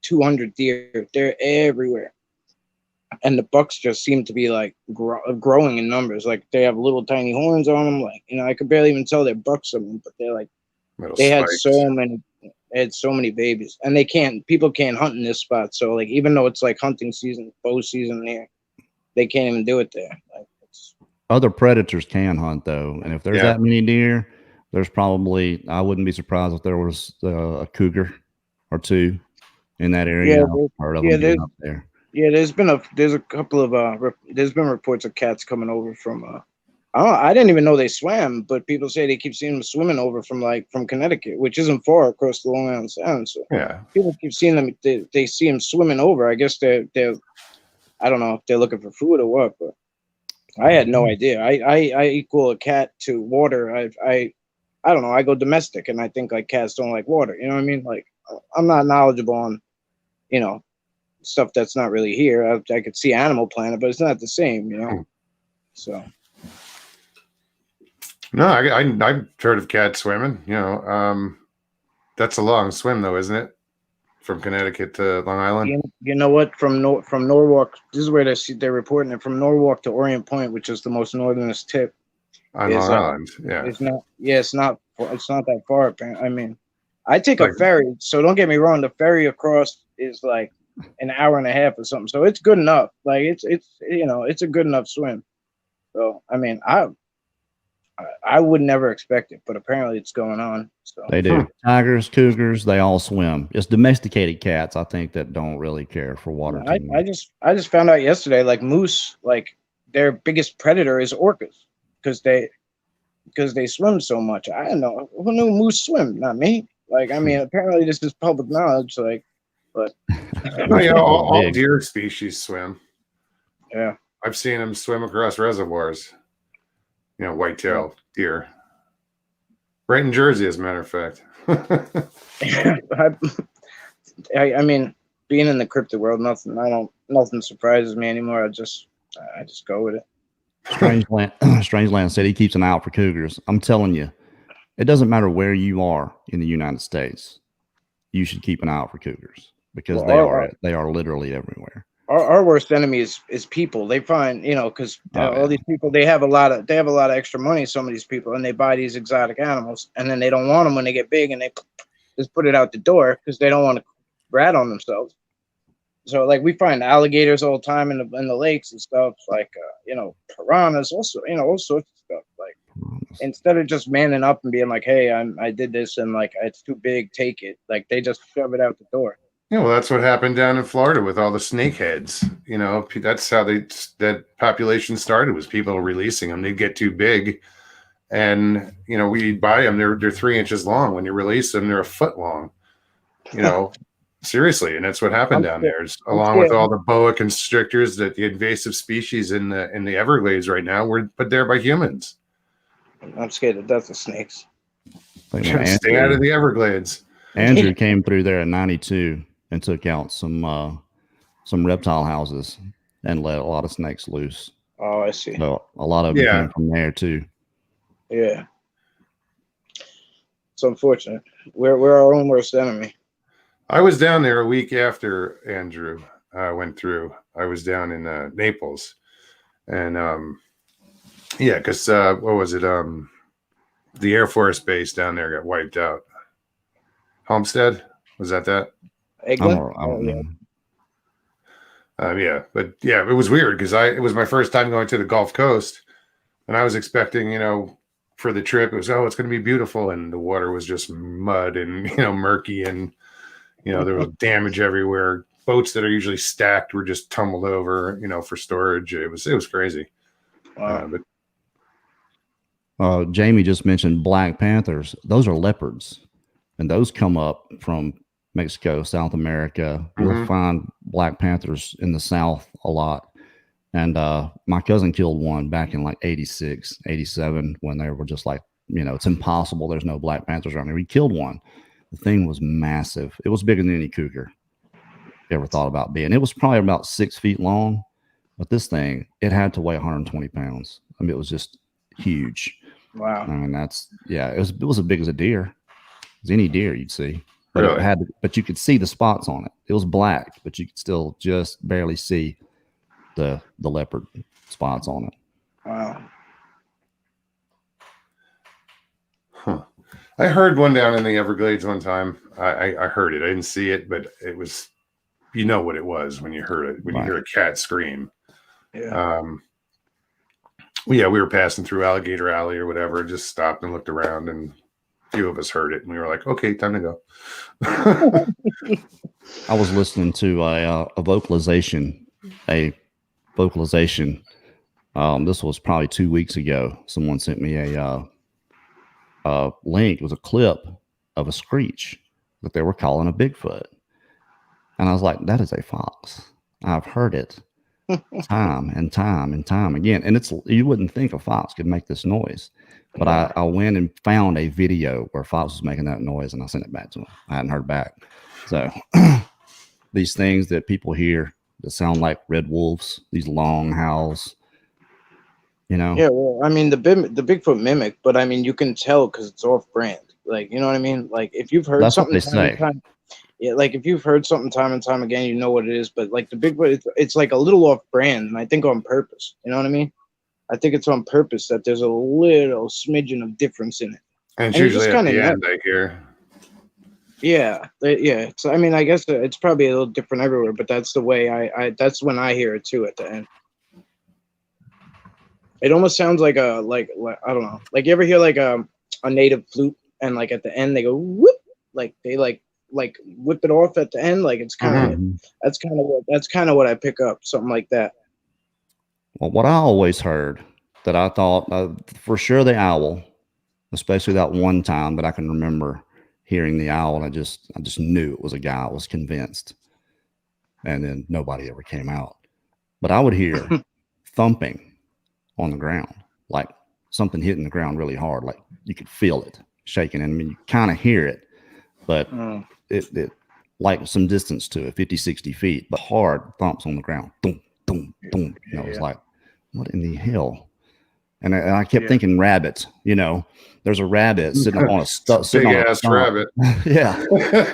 200 deer. They're everywhere, and the bucks just seem to be like growing in numbers. Like, they have little tiny horns on them. Like, you know, I could barely even tell they're bucks of them, but they're like, they had so many babies, and people can't hunt in this spot. So like, even though it's like hunting season, bow season there, they can't even do it there. Like, other predators can hunt though, and if there's that many deer, There's probably, I wouldn't be surprised if there was a cougar or two in that area. Yeah, I've heard of them being up there. Yeah, there's a couple of there's been reports of cats coming over from I didn't even know they swam, but people say they keep seeing them swimming over from Connecticut, which isn't far across the Long Island Sound. So Yeah, people keep seeing them. They see them swimming over. I guess they're I don't know if they're looking for food or what, but I had no idea. I equal a cat to water. I don't know. I go domestic, and I think like cats don't like water. You know what I mean? Like I'm not knowledgeable on, stuff that's not really here. I could see Animal Planet, but it's not the same. So. No, I've heard of cats swimming. That's a long swim though, isn't it? From Connecticut to Long Island. You know what? From Norwalk, this is where they're reporting it. From Norwalk to Orient Point, which is the most northernest tip on Long Island. Yeah, it's not. Yeah, it's not that far. Apparently. I mean, I take a ferry, so don't get me wrong. The ferry across is like an hour and a half or something, so it's good enough. Like it's a good enough swim. So I mean, I would never expect it, but apparently it's going on. So they do. Tigers, cougars, they all swim. It's domesticated cats, I think, that don't really care for water. I just found out yesterday, like moose, like their biggest predator is orcas because they swim so much. I don't know who knew moose swim, not me. Like I mean, apparently this is public knowledge. Like, but all deer species swim. Yeah, I've seen them swim across reservoirs. Whitetail deer. Right in Jersey, as a matter of fact. I mean, being in the cryptid world, nothing surprises me anymore. I just go with it. Strangeland said he keeps an eye out for cougars. I'm telling you, it doesn't matter where you are in the United States. You should keep an eye out for cougars because they are literally everywhere. Our worst enemy is people. They find, because all these people, they have a lot of extra money. Some of these people, and they buy these exotic animals, and then they don't want them when they get big, and they just put it out the door because they don't want to rat on themselves. So, like, we find alligators all the time in the lakes and stuff, like piranhas, also, all sorts of stuff. Like, instead of just manning up and being like, "Hey, I did this," and like it's too big, take it. Like they just shove it out the door. Yeah, well, that's what happened down in Florida with all the snakeheads. That's how that population started, was people releasing them. They'd get too big, and we'd buy them. They're 3 inches long. When you release them, they're a foot long. Seriously, and that's what happened down there. Along with all the boa constrictors, that the invasive species in the Everglades right now were put there by humans. I'm scared to death of snakes. Stay out of the Everglades. Andrew came through there in '92. And took out some reptile houses and let a lot of snakes loose. Oh, I see. So a lot of them came from there too. Yeah, it's unfortunate. We're our own worst enemy. I was down there a week after Andrew went through. I was down in Naples, and because what was it? The Air Force base down there got wiped out. Homestead, was that? Eglin? It was weird because it was my first time going to the Gulf Coast, and I was expecting, for the trip, it's going to be beautiful, and the water was just mud and murky, and there was damage everywhere. Boats that are usually stacked were just tumbled over, for storage. It was crazy. Wow. Jamie just mentioned black panthers. Those are leopards, and those come up from Mexico, South America. You'll find black panthers in the South a lot. And my cousin killed one back in like 86, 87, when they were just like, it's impossible. There's no black panthers around here. He killed one. The thing was massive. It was bigger than any cougar you ever thought about being. It was probably about 6 feet long, but this thing, it had to weigh 120 pounds. I mean, it was just huge. Wow. I mean, it was as big as a deer, as any deer you'd see. But really? But you could see the spots on it. It was black, but you could still just barely see the leopard spots on it. Wow. Huh. I heard one down in the Everglades one time. I heard it. I didn't see it, but it was, what it was when you heard it, when you hear a cat scream. Yeah. We were passing through Alligator Alley or whatever, just stopped and looked around, and few of us heard it, and we were like, okay, time to go. I was listening to a vocalization. This was probably 2 weeks ago. Someone sent me a link. It was a clip of a screech that they were calling a Bigfoot. And I was like, that is a fox. I've heard it time and time and time again. And you wouldn't think a fox could make this noise. But I went and found a video where fox was making that noise, and I sent it back to him. I hadn't heard back. So these things that people hear that sound like red wolves, these long howls, you know? Yeah, well, I mean, the Bigfoot mimic, but I mean, you can tell because it's off-brand. Like, you know what I mean? Like, if you've heard something like if you've heard something time and time again, you know what it is. But like the Bigfoot, it's like a little off-brand, and I think on purpose. You know what I mean? I think it's on purpose that there's a little smidgen of difference in it. And it's usually at the end, I hear. Yeah. So, I mean, I guess it's probably a little different everywhere, but that's the way that's when I hear it too at the end. It almost sounds like like I don't know. Like, you ever hear like a native flute, and like at the end they go whoop, like they like whip it off at the end. Like, it's kind of that's kind of what I pick up, something like that. Well, what I always heard that I thought for sure the owl, especially that one time that I can remember hearing the owl, and I just knew it was a guy. I was convinced, and then nobody ever came out. But I would hear thumping on the ground, like something hitting the ground really hard, like you could feel it shaking. And I mean, you kind of hear it, but it like some distance to it, 50, 60 feet, but hard thumps on the ground. Boom, boom, boom. You know, it was like, what in the hell? And I kept thinking rabbits. You know, there's a rabbit sitting on a big ass rabbit. Yeah.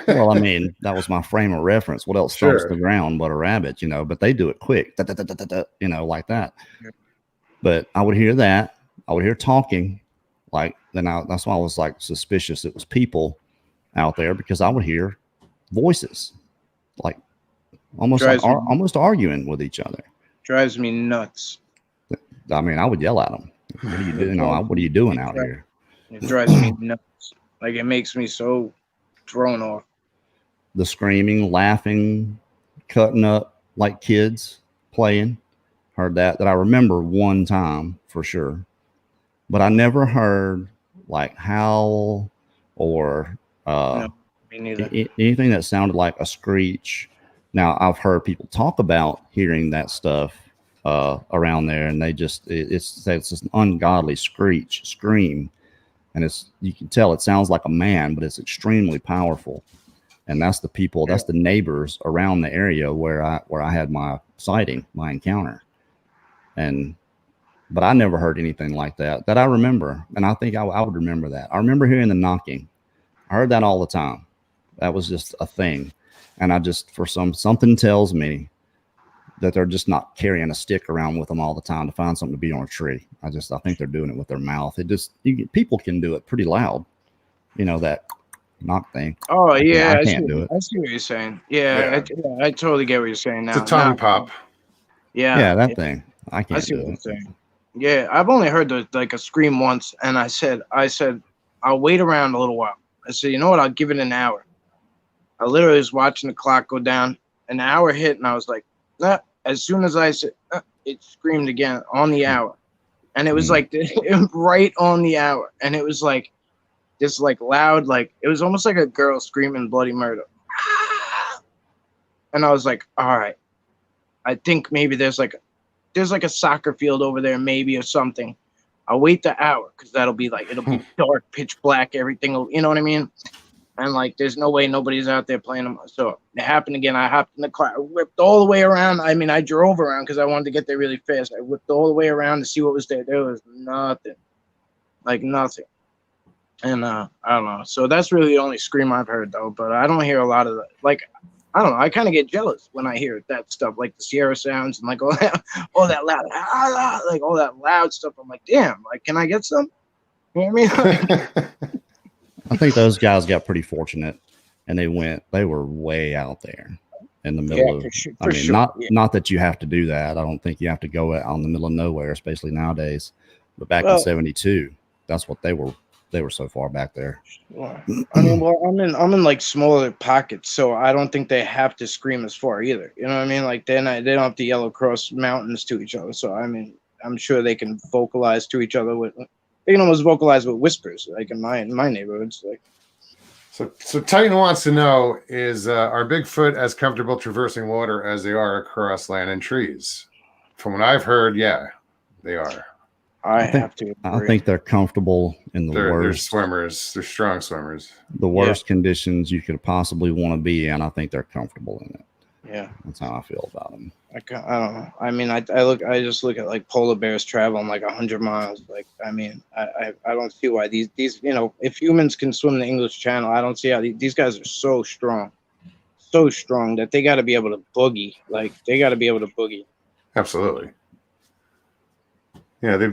Well, I mean, that was my frame of reference. What else thumps the ground but a rabbit? You know, but they do it quick. You know, like that. Yeah. But I would hear that. I would hear talking. Like, that's why I was like suspicious it was people out there, because I would hear voices, like almost arguing with each other. Drives me nuts. I mean, I would yell at them. What are you doing? What are you doing out here? It drives me nuts. Like, it makes me so thrown off. The screaming, laughing, cutting up like kids playing. Heard that I remember one time for sure, but I never heard like howl or no, me neither. Anything that sounded like a screech. Now, I've heard people talk about hearing that stuff around there, and they just it's just an ungodly scream, and you can tell it sounds like a man, but it's extremely powerful. And that's the people, that's the neighbors around the area where I had my sighting, my encounter. But I never heard anything like that I remember. And I think I would remember that. I remember hearing the knocking. I heard that all the time. That was just a thing. And I just, something tells me that they're just not carrying a stick around with them all the time to find something to beat on a tree. I think they're doing it with their mouth. People can do it pretty loud. You know, that knock thing. Oh yeah. I can't do it. I see what you're saying. Yeah. I totally get what you're saying now. It's a tongue pop. Yeah. That thing. I can't do it. Saying. Yeah, I've only heard like a scream once, and I said, I'll wait around a little while. I said, you know what? I'll give it an hour. I literally was watching the clock go down. An hour hit, and I was like, as soon as I said, it screamed again on the hour, and it was like right on the hour, and it was like this like loud, like it was almost like a girl screaming bloody murder. And I was like, all right, I think maybe there's like a soccer field over there, maybe, or something. I'll wait the hour, because it'll be dark, pitch black, everything, you know what I mean? And like, there's no way nobody's out there playing them. So it happened again. I hopped in the car, I whipped all the way around. I mean, I drove around because I wanted to get there really fast. I whipped all the way around to see what was there. There was nothing, like nothing. And I don't know. So that's really the only scream I've heard, though. But I don't hear a lot of that. Like, I don't know. I kind of get jealous when I hear that stuff, like the Sierra sounds and like all that loud, like all that loud stuff. I'm like, damn, like, can I get some? You know what I mean? I think those guys got pretty fortunate, and they were way out there in the middle of, I mean, not that you have to do that. I don't think you have to go out in the middle of nowhere, especially nowadays. But back in 72, that's what they were they were so far back there. Well, I mean, well, I'm in like smaller pockets, so I don't think they have to scream as far either. You know what I mean? Like they don't have to yell across mountains to each other. So I mean, I'm sure they can vocalize to each other with. They can almost vocalize with whispers, like in my neighborhoods. Like, so Titan wants to know: are Bigfoot as comfortable traversing water as they are across land and trees? From what I've heard, yeah, they are. I have to agree. I think they're comfortable in the worst. They're swimmers. They're strong swimmers. The worst conditions you could possibly want to be in. I think they're comfortable in it. Yeah, that's how I feel about them. I don't know. I mean, I just look at like polar bears traveling like 100 miles. Like, I mean, I don't see why these if humans can swim the English Channel, I don't see how these guys are so strong that they got to be able to boogie. Like, they got to be able to boogie. Absolutely. Yeah, they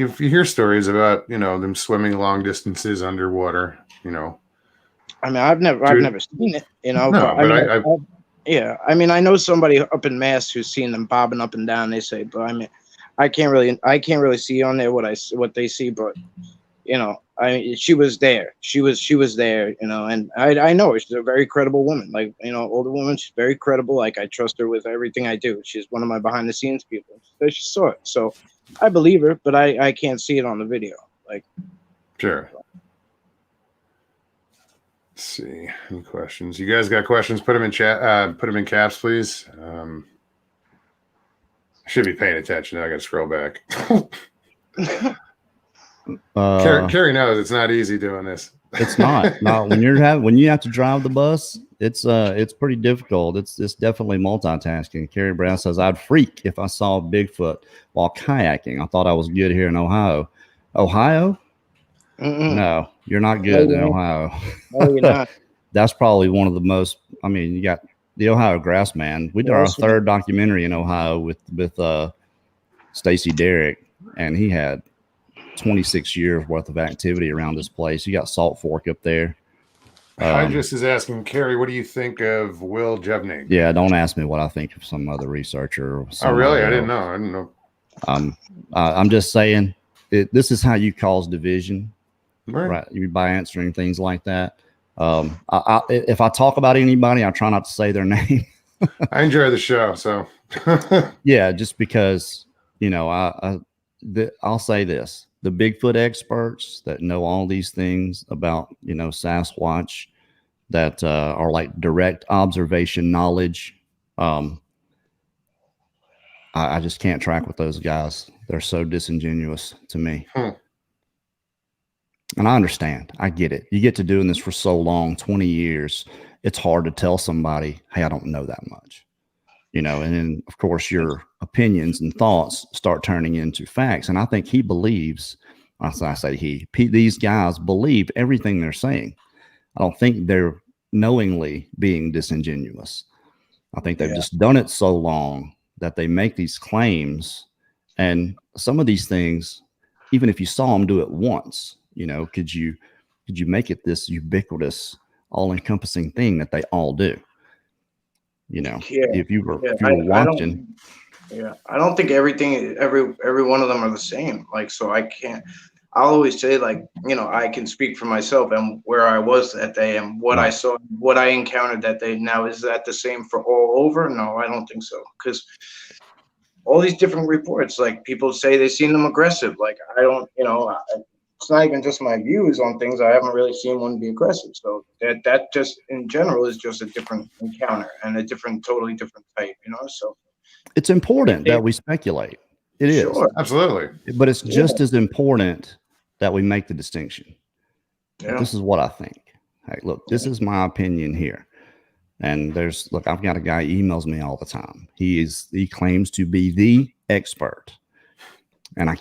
if you hear stories about them swimming long distances underwater, I mean, I've never seen it, No, but yeah, I mean, I know somebody up in Mass who's seen them bobbing up and down. They say, but I mean, I can't really see on there what they see, but she was there. She was there, and I know her. She's a very credible woman. Like, older woman. She's very credible. Like, I trust her with everything I do. She's one of my behind the scenes people. So she saw it. So I believe her, but I can't see it on the video. Like, sure. Let's see. Any questions? You guys got questions? Put them in chat. Put them in caps, please. I should be paying attention. Now I got to scroll back. Carrie knows it's not easy doing this. It's not. No, when you have to drive the bus, it's pretty difficult. It's definitely multitasking. Carrie Brown says, "I'd freak if I saw Bigfoot while kayaking. I thought I was good here in Ohio." Ohio? No, you're not good in Ohio. No, you're not. That's probably one of the most. I mean, you got the Ohio Grassman. We did our third documentary in Ohio with Stacy Derrick, and he had 26 years worth of activity around this place. You got Salt Fork up there. Hydrus is asking, Carrie, what do you think of Will Jevning? Yeah, don't ask me what I think of some other researcher. Or oh, really? I didn't know. I'm just saying, this is how you cause division, right? By answering things like that. If I talk about anybody, I try not to say their name. I enjoy the show, so yeah, just because I'll say this. The Bigfoot experts that know all these things about, Sasquatch, that are like direct observation knowledge. I just can't track with those guys. They're so disingenuous to me. And I understand. I get it. You get to doing this for so long, 20 years. It's hard to tell somebody, hey, I don't know that much. And then, of course, your opinions and thoughts start turning into facts. And I think he believes, these guys believe everything they're saying. I don't think they're knowingly being disingenuous. I think they've just done it so long that they make these claims. And some of these things, even if you saw them do it once, could you make it this ubiquitous, all-encompassing thing that they all do? If you were watching. I don't think every one of them are the same. Like, so I'll always say, like, I can speak for myself and where I was that day and what I saw, what I encountered that day. Now, is that the same for all over? No, I don't think so. Because all these different reports, like, people say they seen them aggressive. Like, I don't, it's not even just my views on things. I haven't really seen one be aggressive. So that just in general is just a different encounter and a totally different type, so. It's important that we speculate. It is. Sure, absolutely. But it's just as important that we make the distinction. Yeah. This is what I think. Hey, look, this is my opinion here. And I've got a guy who emails me all the time. He claims to be the expert. And I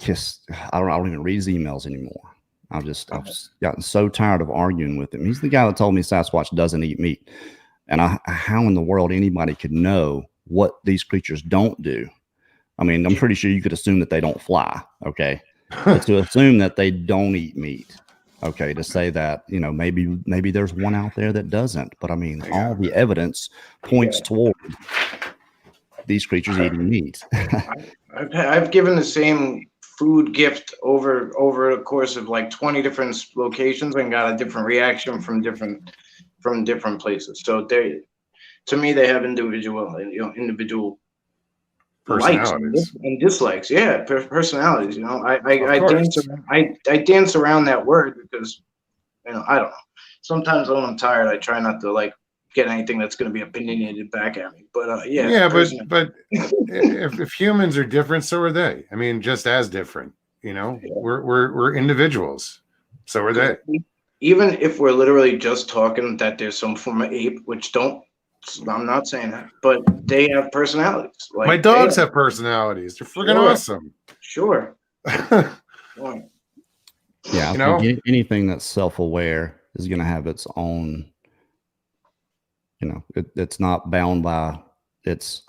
don't even read his emails anymore. I've gotten so tired of arguing with him. He's the guy that told me Sasquatch doesn't eat meat. And how in the world anybody could know what these creatures don't do? I mean, I'm pretty sure you could assume that they don't fly. Okay. But to assume that they don't eat meat. Okay. To say that, maybe there's one out there that doesn't. But I mean, all the evidence points toward these creatures eating meat. I've given the same food gift over a course of like 20 different locations and got a different reaction from different places. So they, to me, they have individual likes Personalities. and dislikes. Yeah, personalities. You know, I Of dance course. I dance around that word because, you know, I don't know. Sometimes when I'm tired, I try not to like get anything that's going to be opinionated back at me. But Yeah, but if humans are different, so are they. I mean, just as different. You know, Yeah. we're individuals. So are they. Even if we're literally just talking that there's some form of ape, which I'm not saying that, but they have personalities. Like My dogs have personalities. They're freaking awesome. Sure. Yeah, I You know? think anything that's self-aware is going to have its own, you know, it's not bound by its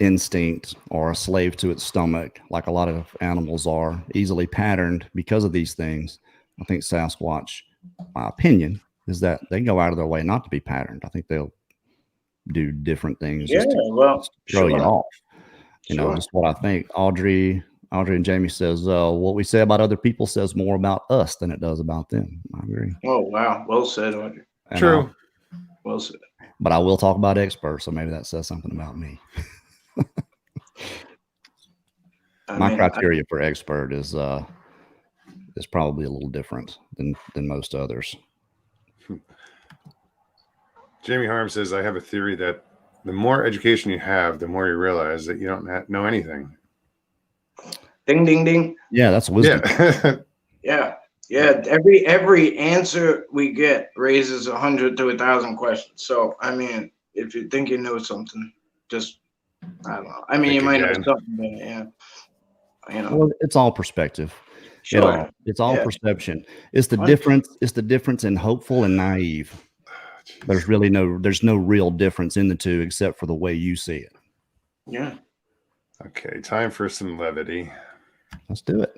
instinct or a slave to its stomach like a lot of animals are, easily patterned because of these things. I think Sasquatch, my opinion, is that they go out of their way not to be patterned. I think they'll do different things just to throw you off. You know, just what I think. Audrey and Jamie says, what we say about other people says more about us than it does about them. I agree. Oh, wow. Well said, Audrey. True. Well said. But I will talk about experts, so maybe that says something about me. My criteria for expert is probably a little different than most others. Jamie Harm says, I have a theory that the more education you have, the more you realize that you don't know anything. Ding, ding, ding. Yeah, that's wisdom. Yeah. Yeah. Every answer we get raises 100 to 1,000 questions. So, I mean, if you think you know something, just, I don't know. I mean, you might know something, but yeah. You know. Well, it's all perspective. Sure. It's all perception. It's the difference. It's the difference in hopeful and naive. There's no real difference in the two except for the way you see it. Yeah. Okay, time for some levity. Let's do it.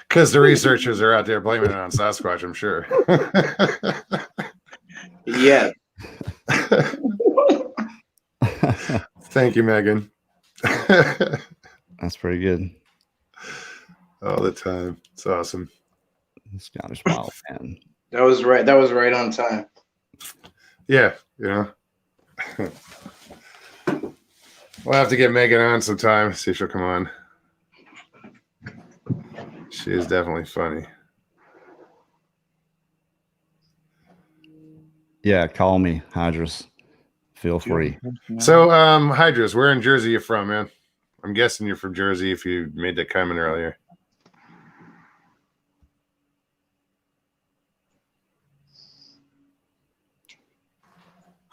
Because the researchers are out there blaming it on Sasquatch, I'm sure. Yeah. Thank you, Megan. That's pretty good. All the time. It's awesome. Scottish Wild Man. That was right. That was right on time. Yeah, you know. We'll have to get Megan on sometime. See if she'll come on. She is definitely funny. Yeah, call me, Hydrus. Feel free. So, Hydrus, where in Jersey you from, man? I'm guessing you're from Jersey if you made that comment earlier.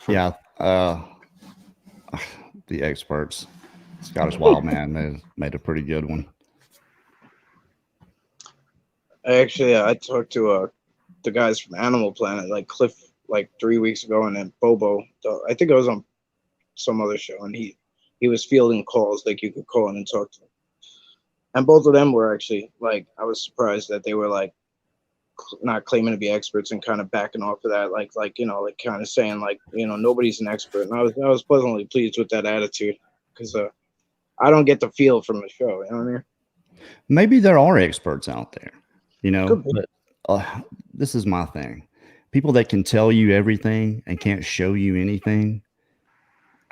Yeah, the experts, Scottish Wild Man, they made a pretty good one. Actually, I talked to the guys from Animal Planet, like Cliff, like 3 weeks ago, and then Bobo. I think it was on some other show, and he was fielding calls, like you could call in and talk to them. And both of them were actually like, I was surprised that they were like not claiming to be experts and kind of backing off of that, like you know, like kind of saying like, you know, nobody's an expert. And I was pleasantly pleased with that attitude because I don't get the feel from the show. You know what I mean? Maybe there are experts out there, you know, but this is my thing. People that can tell you everything and can't show you anything,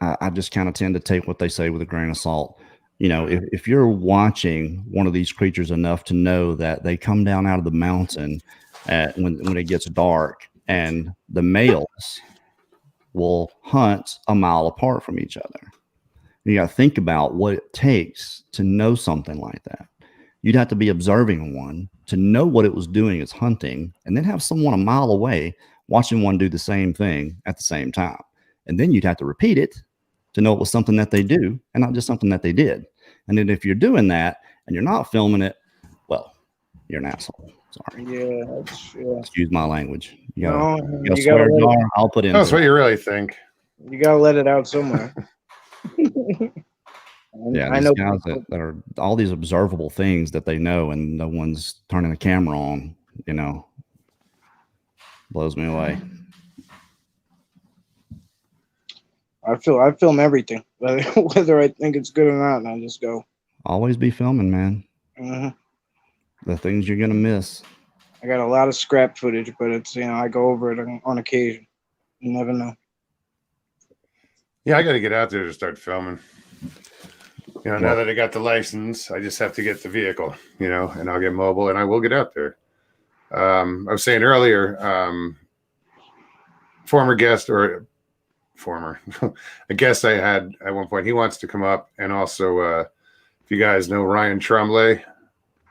I just kind of tend to take what they say with a grain of salt. You know, if you're watching one of these creatures enough to know that they come down out of the mountain when it gets dark, and the males will hunt a mile apart from each other. You got to think about what it takes to know something like that. You'd have to be observing one to know what it was doing as hunting, and then have someone a mile away watching one do the same thing at the same time. And then you'd have to repeat it to know it was something that they do and not just something that they did. And then if you're doing that and you're not filming it, well, you're an asshole. Sorry. Yeah. Excuse my language. You gotta swear jar, I'll put in. That's what you really think. You gotta let it out somewhere. Yeah, I know guys that are all these observable things that they know and no one's turning the camera on, you know, blows me away. I film everything, whether I think it's good or not, and I just go. Always be filming, man. Mm-hmm. The things you're gonna miss. I got a lot of scrap footage, but it's I go over it on occasion. You never know. Yeah, I got to get out there to start filming. Now that I got the license, I just have to get the vehicle, and I'll get mobile and I will get out there. I was saying earlier, a guest I had at one point, he wants to come up. And also, if you guys know Ryan Tremblay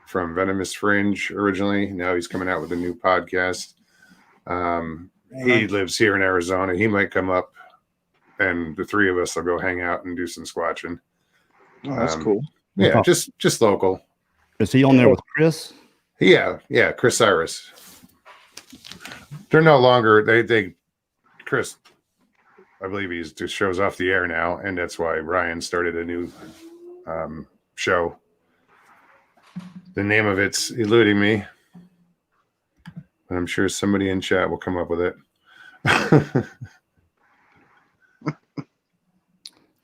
from Venomous Fringe originally, now he's coming out with a new podcast. He lives here in Arizona. He might come up and the three of us will go hang out and do some squatching. Oh, that's cool. Yeah, just local. Is he on there with Chris? Yeah, Chris Cyrus. They're no longer Chris, I believe he just shows off the air now, and that's why Ryan started a new show. The name of it's eluding me, but I'm sure somebody in chat will come up with it.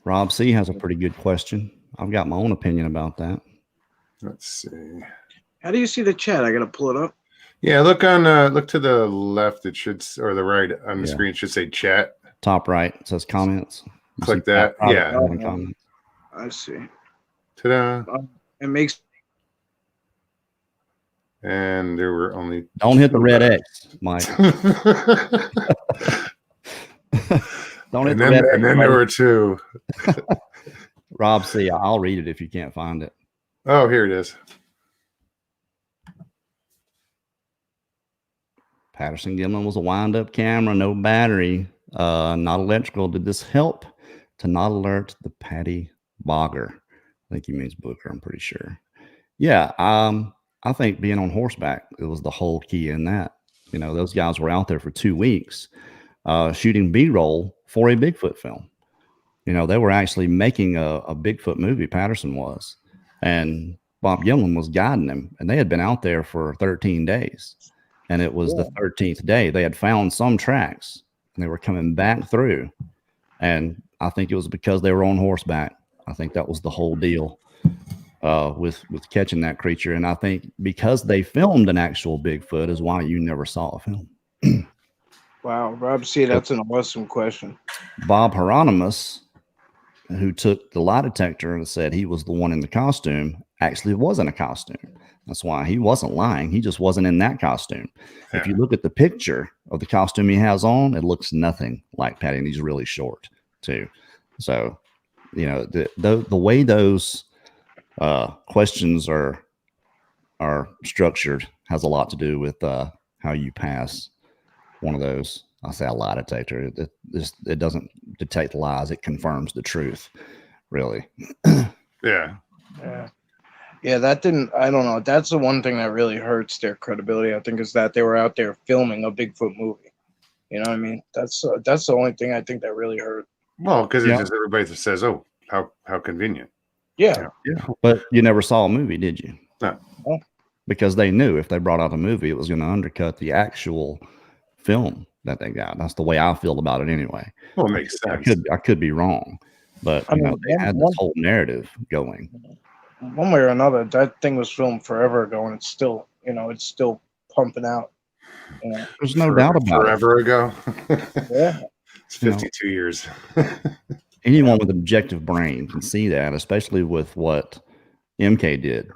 Rob C has a pretty good question. I've got my own opinion about that. Let's see. How do you see the chat? I gotta pull it up. Yeah, look to the left. It should, or the right on the screen. It should say chat. Top right, it says comments. Click that. Yeah. Comments. I see. Ta-da. It makes. And there were only. Don't hit the red X, Mike. Don't hit the red X. And then there were two. Rob C, I'll read it if you can't find it. Oh, here it is. Patterson Gimlin was a wind-up camera, no battery, not electrical. Did this help to not alert the Patty Bogger? I think he means Booker, I'm pretty sure. Yeah, I think being on horseback, it was the whole key in that. Those guys were out there for 2 weeks shooting B-roll for a Bigfoot film. They were actually making a Bigfoot movie, Patterson was. And Bob Gimlin was guiding them. And they had been out there for 13 days. And it was the 13th day. They had found some tracks. And they were coming back through. And I think it was because they were on horseback. I think that was the whole deal with catching that creature. And I think because they filmed an actual Bigfoot is why you never saw a film. Wow, Rob C, that's an awesome question. Bob Hieronymus, who took the lie detector and said he was the one in the costume, actually wasn't a costume. That's why he wasn't lying. He just wasn't in that costume. Yeah. If you look at the picture of the costume he has on, it looks nothing like Patty, and he's really short too. So, the way those questions are structured has a lot to do with how you pass one of those. I'll say a lie detector. It doesn't detect lies. It confirms the truth, really. Yeah. Yeah, that didn't, I don't know. That's the one thing that really hurts their credibility, I think, is that they were out there filming a Bigfoot movie. You know what I mean? That's the only thing I think that really hurt. Well, because it's just everybody that says, oh, how convenient. Yeah. But you never saw a movie, did you? No. Because they knew if they brought out a movie, it was going to undercut the actual film that they got. That's the way I feel about it anyway. Well, it makes sense. I could be wrong, but they had this whole narrative going. One way or another, that thing was filmed forever ago, and it's still pumping out. There's no doubt about forever ago. Yeah, it's 52 years. Anyone with an objective brain can see that, especially with what MK did.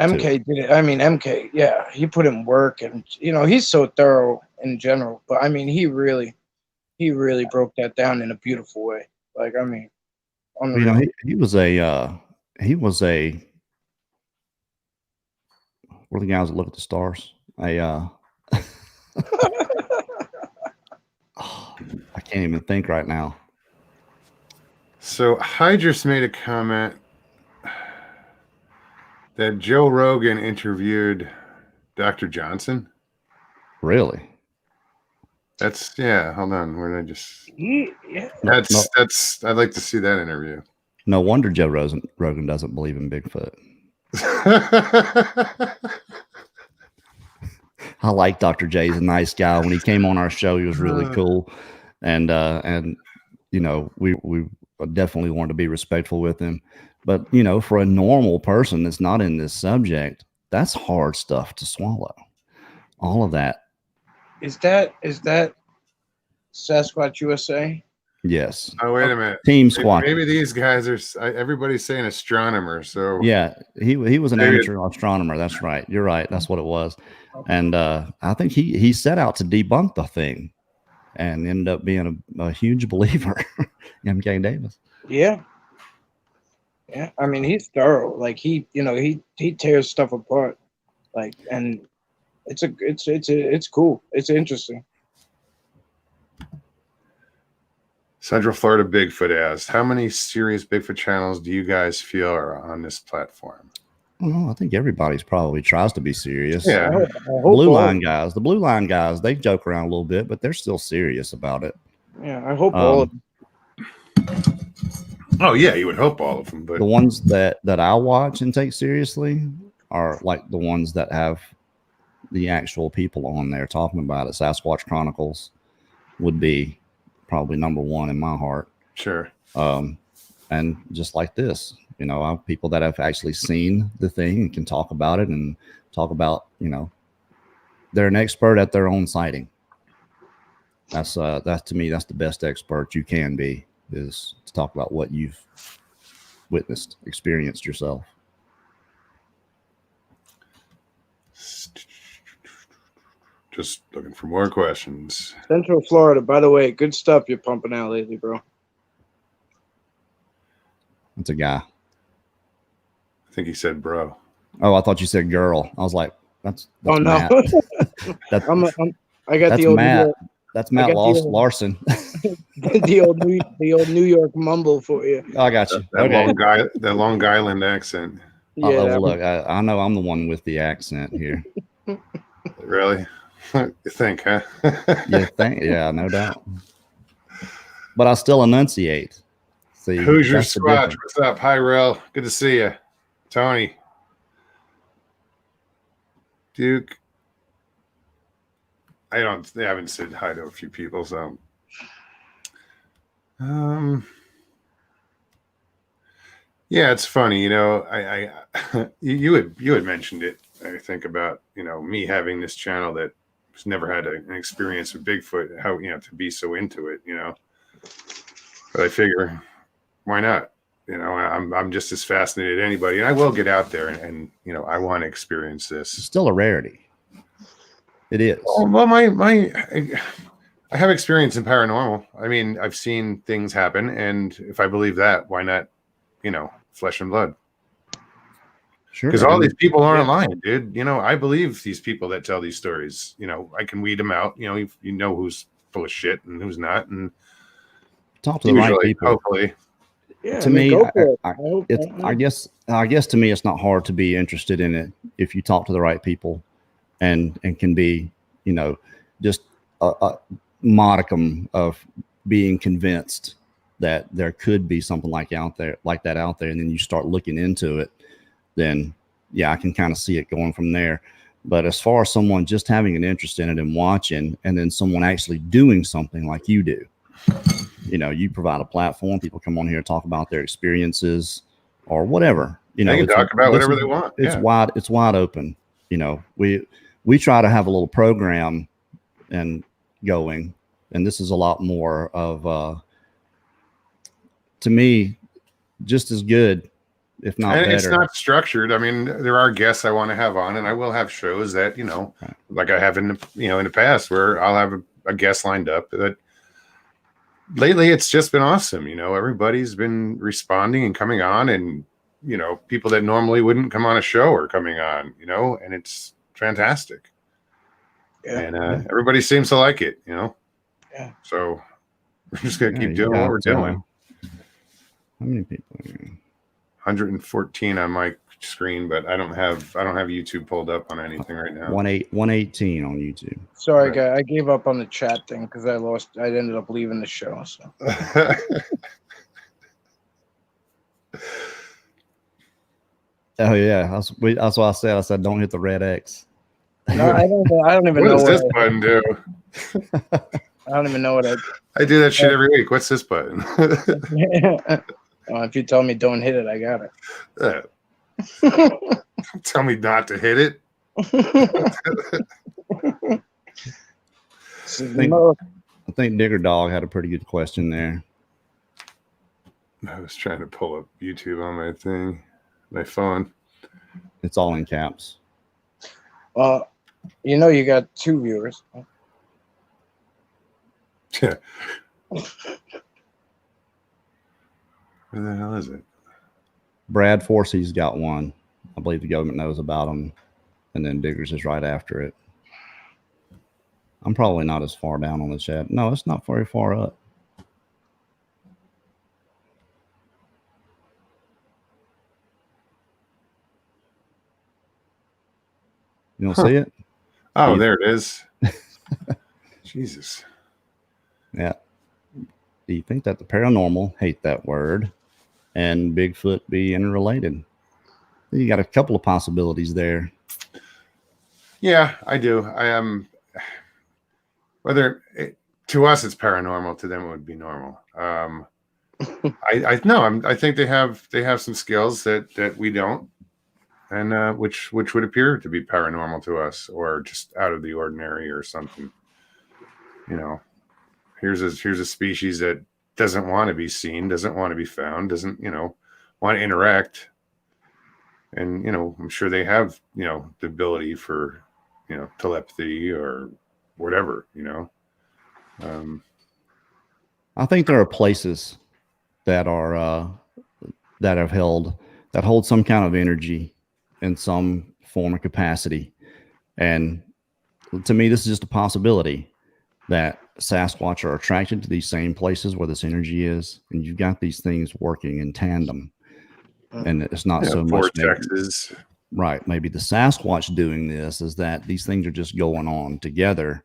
MK did it. I mean, MK, yeah, he put in work, and he's so thorough in general. But I mean, he really broke that down in a beautiful way. Like, I mean, he was a. What are the guys that look at the stars? I can't even think right now. So Hydrus made a comment that Joe Rogan interviewed Dr. Johnson. Really? That's hold on. Where did I just? Yeah. That's. I'd like to see that interview. No wonder Joe Rogan doesn't believe in Bigfoot. I like Dr. J. He's a nice guy. When he came on our show, he was really cool. And you know, we definitely wanted to be respectful with him. But, you know, for a normal person that's not in this subject, that's hard stuff to swallow. All of that. Is that Sasquatch USA? Yes. Oh, wait a minute. Team Squatch. Maybe these guys are. Everybody's saying astronomer. So yeah, he was an amateur astronomer. That's right. You're right. That's what it was. And I think he set out to debunk the thing, and ended up being a huge believer. MK Davis. Yeah. Yeah. I mean, he's thorough. Like he tears stuff apart. Like, and it's cool. It's interesting. Central Florida Bigfoot asked, how many serious Bigfoot channels do you guys feel are on this platform? Well, I think everybody's probably tries to be serious. Yeah. The Blue Line guys, they joke around a little bit, but they're still serious about it. Yeah, I hope all of them. Oh yeah, you would hope all of them, but the ones that I watch and take seriously are like the ones that have the actual people on there talking about it. Sasquatch Chronicles would be probably number one in my heart. Sure. And just like this, you know, I have people that have actually seen the thing and can talk about it and talk about, you know, they're an expert at their own sighting. That's to me, that's the best expert you can be, is to talk about what you've witnessed, experienced yourself. Just looking for more questions. Central Florida, by the way, good stuff you're pumping out lately, bro. That's a guy. I think he said bro. Oh, I thought you said girl. I was like, that's oh no. Matt. I got that's the old Matt. That's Matt Larson. the old New York mumble for you. Oh, I got you. That Long Island accent. Yeah, well, look, I know I'm the one with the accent here. Really? You think, huh? Yeah, no doubt. But I still enunciate. See, who's your squatch? What's up? Hi, Rel. Good to see you. Tony. Duke. I haven't said hi to a few people, so yeah, it's funny, you know. You had mentioned it, I think, about, you know, me having this channel that has never had an experience with Bigfoot, how, you know, to be so into it, you know. But I figure, why not? You know, I'm just as fascinated as anybody, and I will get out there and you know, I want to experience this. It's still a rarity. It is. Well, I have experience in paranormal. I mean, I've seen things happen, and if I believe that, why not, you know, flesh and blood? Sure. Because all these people aren't lying, dude. You know, I believe these people that tell these stories. You know, I can weed them out. You know, you know who's full of shit and who's not, and talk to the right people. Hopefully. Yeah, to me, I guess to me, it's not hard to be interested in it if you talk to the right people, and can be, you know, just a modicum of being convinced that there could be something like that out there, and then you start looking into it, then yeah, I can kind of see it going from there. But as far as someone just having an interest in it and watching, and then someone actually doing something like you do, you know, you provide a platform, people come on here and talk about their experiences or whatever, you know, they can talk about whatever they want. It's wide open. You know, we try to have a little program and going, and this is a lot more of, to me, just as good, if not better. It's not structured. I mean, there are guests I want to have on, and I will have shows that, you know, like I have in the past, where I'll have a guest lined up. That lately it's just been awesome. You know, everybody's been responding and coming on, and, you know, people that normally wouldn't come on a show are coming on, you know, and it's fantastic. Yeah. And everybody seems to like it, you know. Yeah. So we're just gonna keep doing what we're doing. How many people? 114 on my screen, but I don't have YouTube pulled up on anything right now. 118 on YouTube. Sorry, guy, I gave up on the chat thing because I ended up leaving the show. So. Oh yeah, that's why I said don't hit the red X. No, I don't even know what does this button do. I don't even know what I do that shit every week. What's this button? If you tell me don't hit it, I got it. Tell me not to hit it. I think Digger Dog had a pretty good question there. I was trying to pull up YouTube on my phone. It's all in caps. You got 2 viewers. Yeah. Where the hell is it? Brad Forsey's got one. I believe the government knows about him. And then Diggers is right after it. I'm probably not as far down on the chat. No, it's not very far up. You don't see it? Oh, there it is. Jesus. Yeah. Do you think that the paranormal, hate that word, and Bigfoot be interrelated? You got a couple of possibilities there. Yeah, I do. I am. To us it's paranormal, to them it would be normal. I think they have some skills that we don't, and which would appear to be paranormal to us, or just out of the ordinary or something. Here's a species that doesn't want to be seen, doesn't want to be found, doesn't want to interact, and I'm sure they have the ability for telepathy or whatever. I think there are places that hold some kind of energy in some form or capacity, and to me, this is just a possibility that Sasquatch are attracted to these same places where this energy is, and you've got these things working in tandem, and it's not so much vortexes. Right. Maybe the Sasquatch doing this is that these things are just going on together.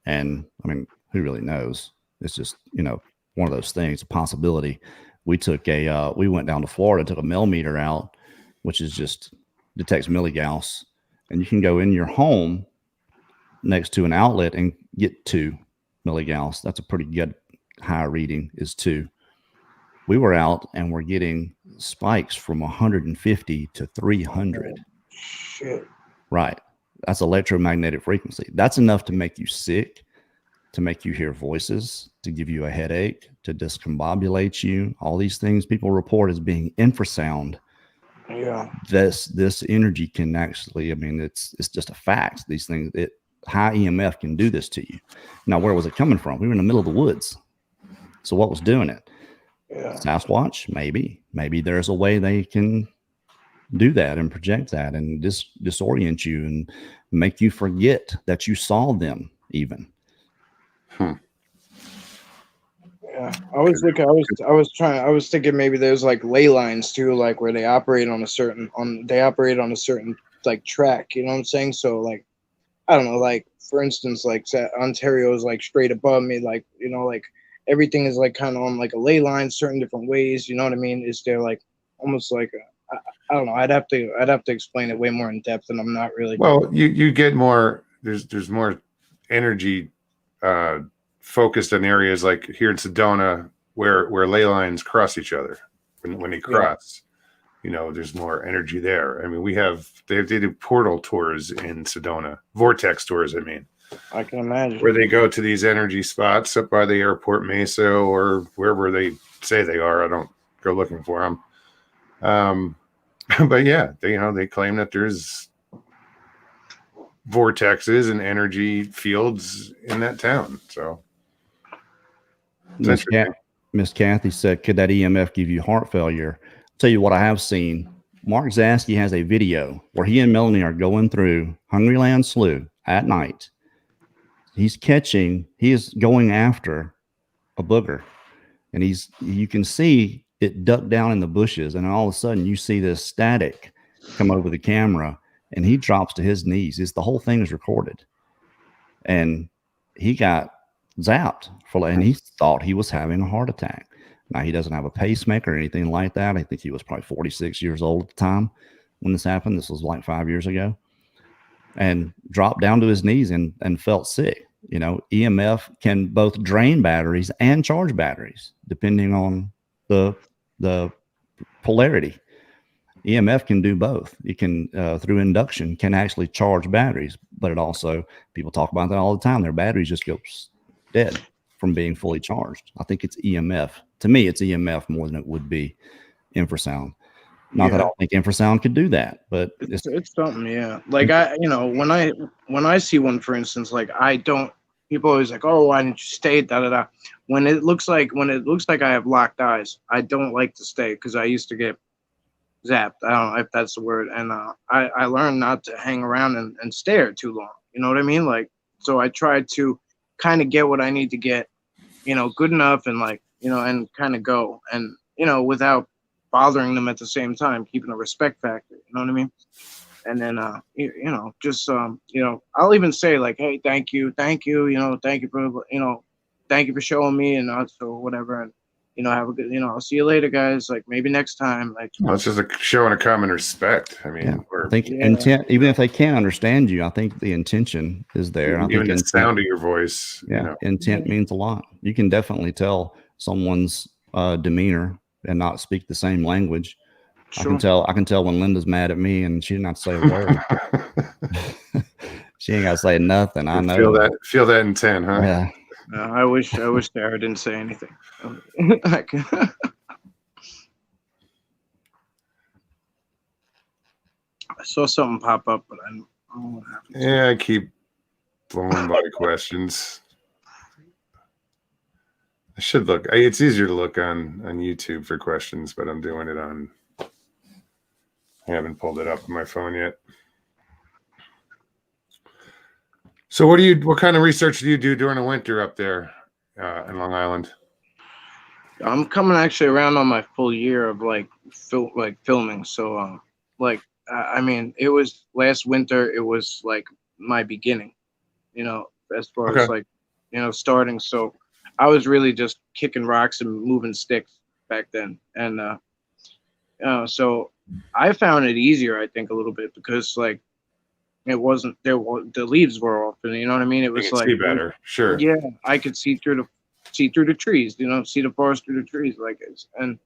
And I mean, who really knows? It's just, one of those things, a possibility. We went down to Florida, took a millimeter out, which is just detects milligauss. And you can go in your home next to an outlet and get 2 milligauss. That's a pretty good high reading, is 2. We were out and we're getting spikes from 150 to 300. Shit. Right. That's electromagnetic frequency. That's enough to make you sick, to make you hear voices, to give you a headache, to discombobulate you. All these things people report as being infrasound. Yeah. This energy can actually, it's just a fact. These things, high EMF can do this to you. Now, where was it coming from? We were in the middle of the woods. So what was doing it? Yeah. Sasquatch, maybe there's a way they can do that and project that and disorient you and make you forget that you saw them even. Yeah, I was thinking maybe there's like ley lines too, like where they operate on a certain like track, you know what I'm saying? So like, I don't know, like for instance, like Ontario is like straight above me, like, like everything is like kind of on like a ley line, certain different ways, you know what I mean? Is there like almost like I don't know, I'd have to explain it way more in depth, and I'm not really. Well, you get more. There's more energy focused on areas like here in Sedona where ley lines cross each other. When they cross, there's more energy there. I mean, they do portal tours in Sedona, vortex tours. I can imagine where they go to these energy spots up by the airport Mesa or wherever they say they are. I don't go looking for them. But yeah, they claim that there's vortexes and energy fields in that town. So Miss Kathy said, could that EMF give you heart failure? I'll tell you what I have seen. Mark Zaski has a video where he and Melanie are going through Hungryland Slough at night. He is going after a booger, and you can see it duck down in the bushes, and all of a sudden you see this static come over the camera, and he drops to his knees. The whole thing is recorded, and he got zapped and he thought he was having a heart attack. Now, he doesn't have a pacemaker or anything like that. I think he was probably 46 years old at the time when this happened. This was like 5 years ago, and dropped down to his knees and felt sick. You know, EMF can both drain batteries and charge batteries depending on the polarity. EMF can do both. It can, through induction, can actually charge batteries, but it also, people talk about that all the time. Their batteries just go dead from being fully charged. I think it's EMF. To me, it's EMF more than it would be infrasound. Not that I don't think infrasound could do that, but it's something. Yeah, like when I see one, for instance, like people always like, oh, why didn't you stay? Da da da. When it looks like I have locked eyes, I don't like to stay because I used to get zapped. I don't know if that's the word. And I learned not to hang around and stare too long. You know what I mean? Like, so I tried to kind of get what I need to get, good enough and and kind of go and, without bothering them at the same time, keeping a respect factor. You know what I mean? And then, I'll even say like, hey, thank you, thank you for showing me and also whatever. And, have a good, I'll see you later, guys. Like maybe next time. Like, well, it's just a showing a common respect. I mean, I think intent, even if they can't understand you, I think the intention is there. Even I think the sound of your voice. Intent means a lot. You can definitely tell someone's demeanor and not speak the same language. Sure. I can tell when Linda's mad at me and she didn't have to say a word. She ain't got to say nothing. I know. Feel that intent, huh? Yeah. I wish Sarah didn't say anything. I saw something pop up, but I don't know what happened. Yeah, I keep blowing by questions. I should look. It's easier to look on YouTube for questions, but I'm doing it on. I haven't pulled it up on my phone yet. So what kind of research do you do during the winter up there in Long Island? I'm coming actually around on my full year of filming. So I mean, it was last winter, it was like my beginning, as far as starting. So I was really just kicking rocks and moving sticks back then. And so I found it easier, I think, a little bit because it wasn't there. The leaves were off, and you know what I mean. It was like see better, sure. Yeah, I could see through the trees. See the forest through the trees, and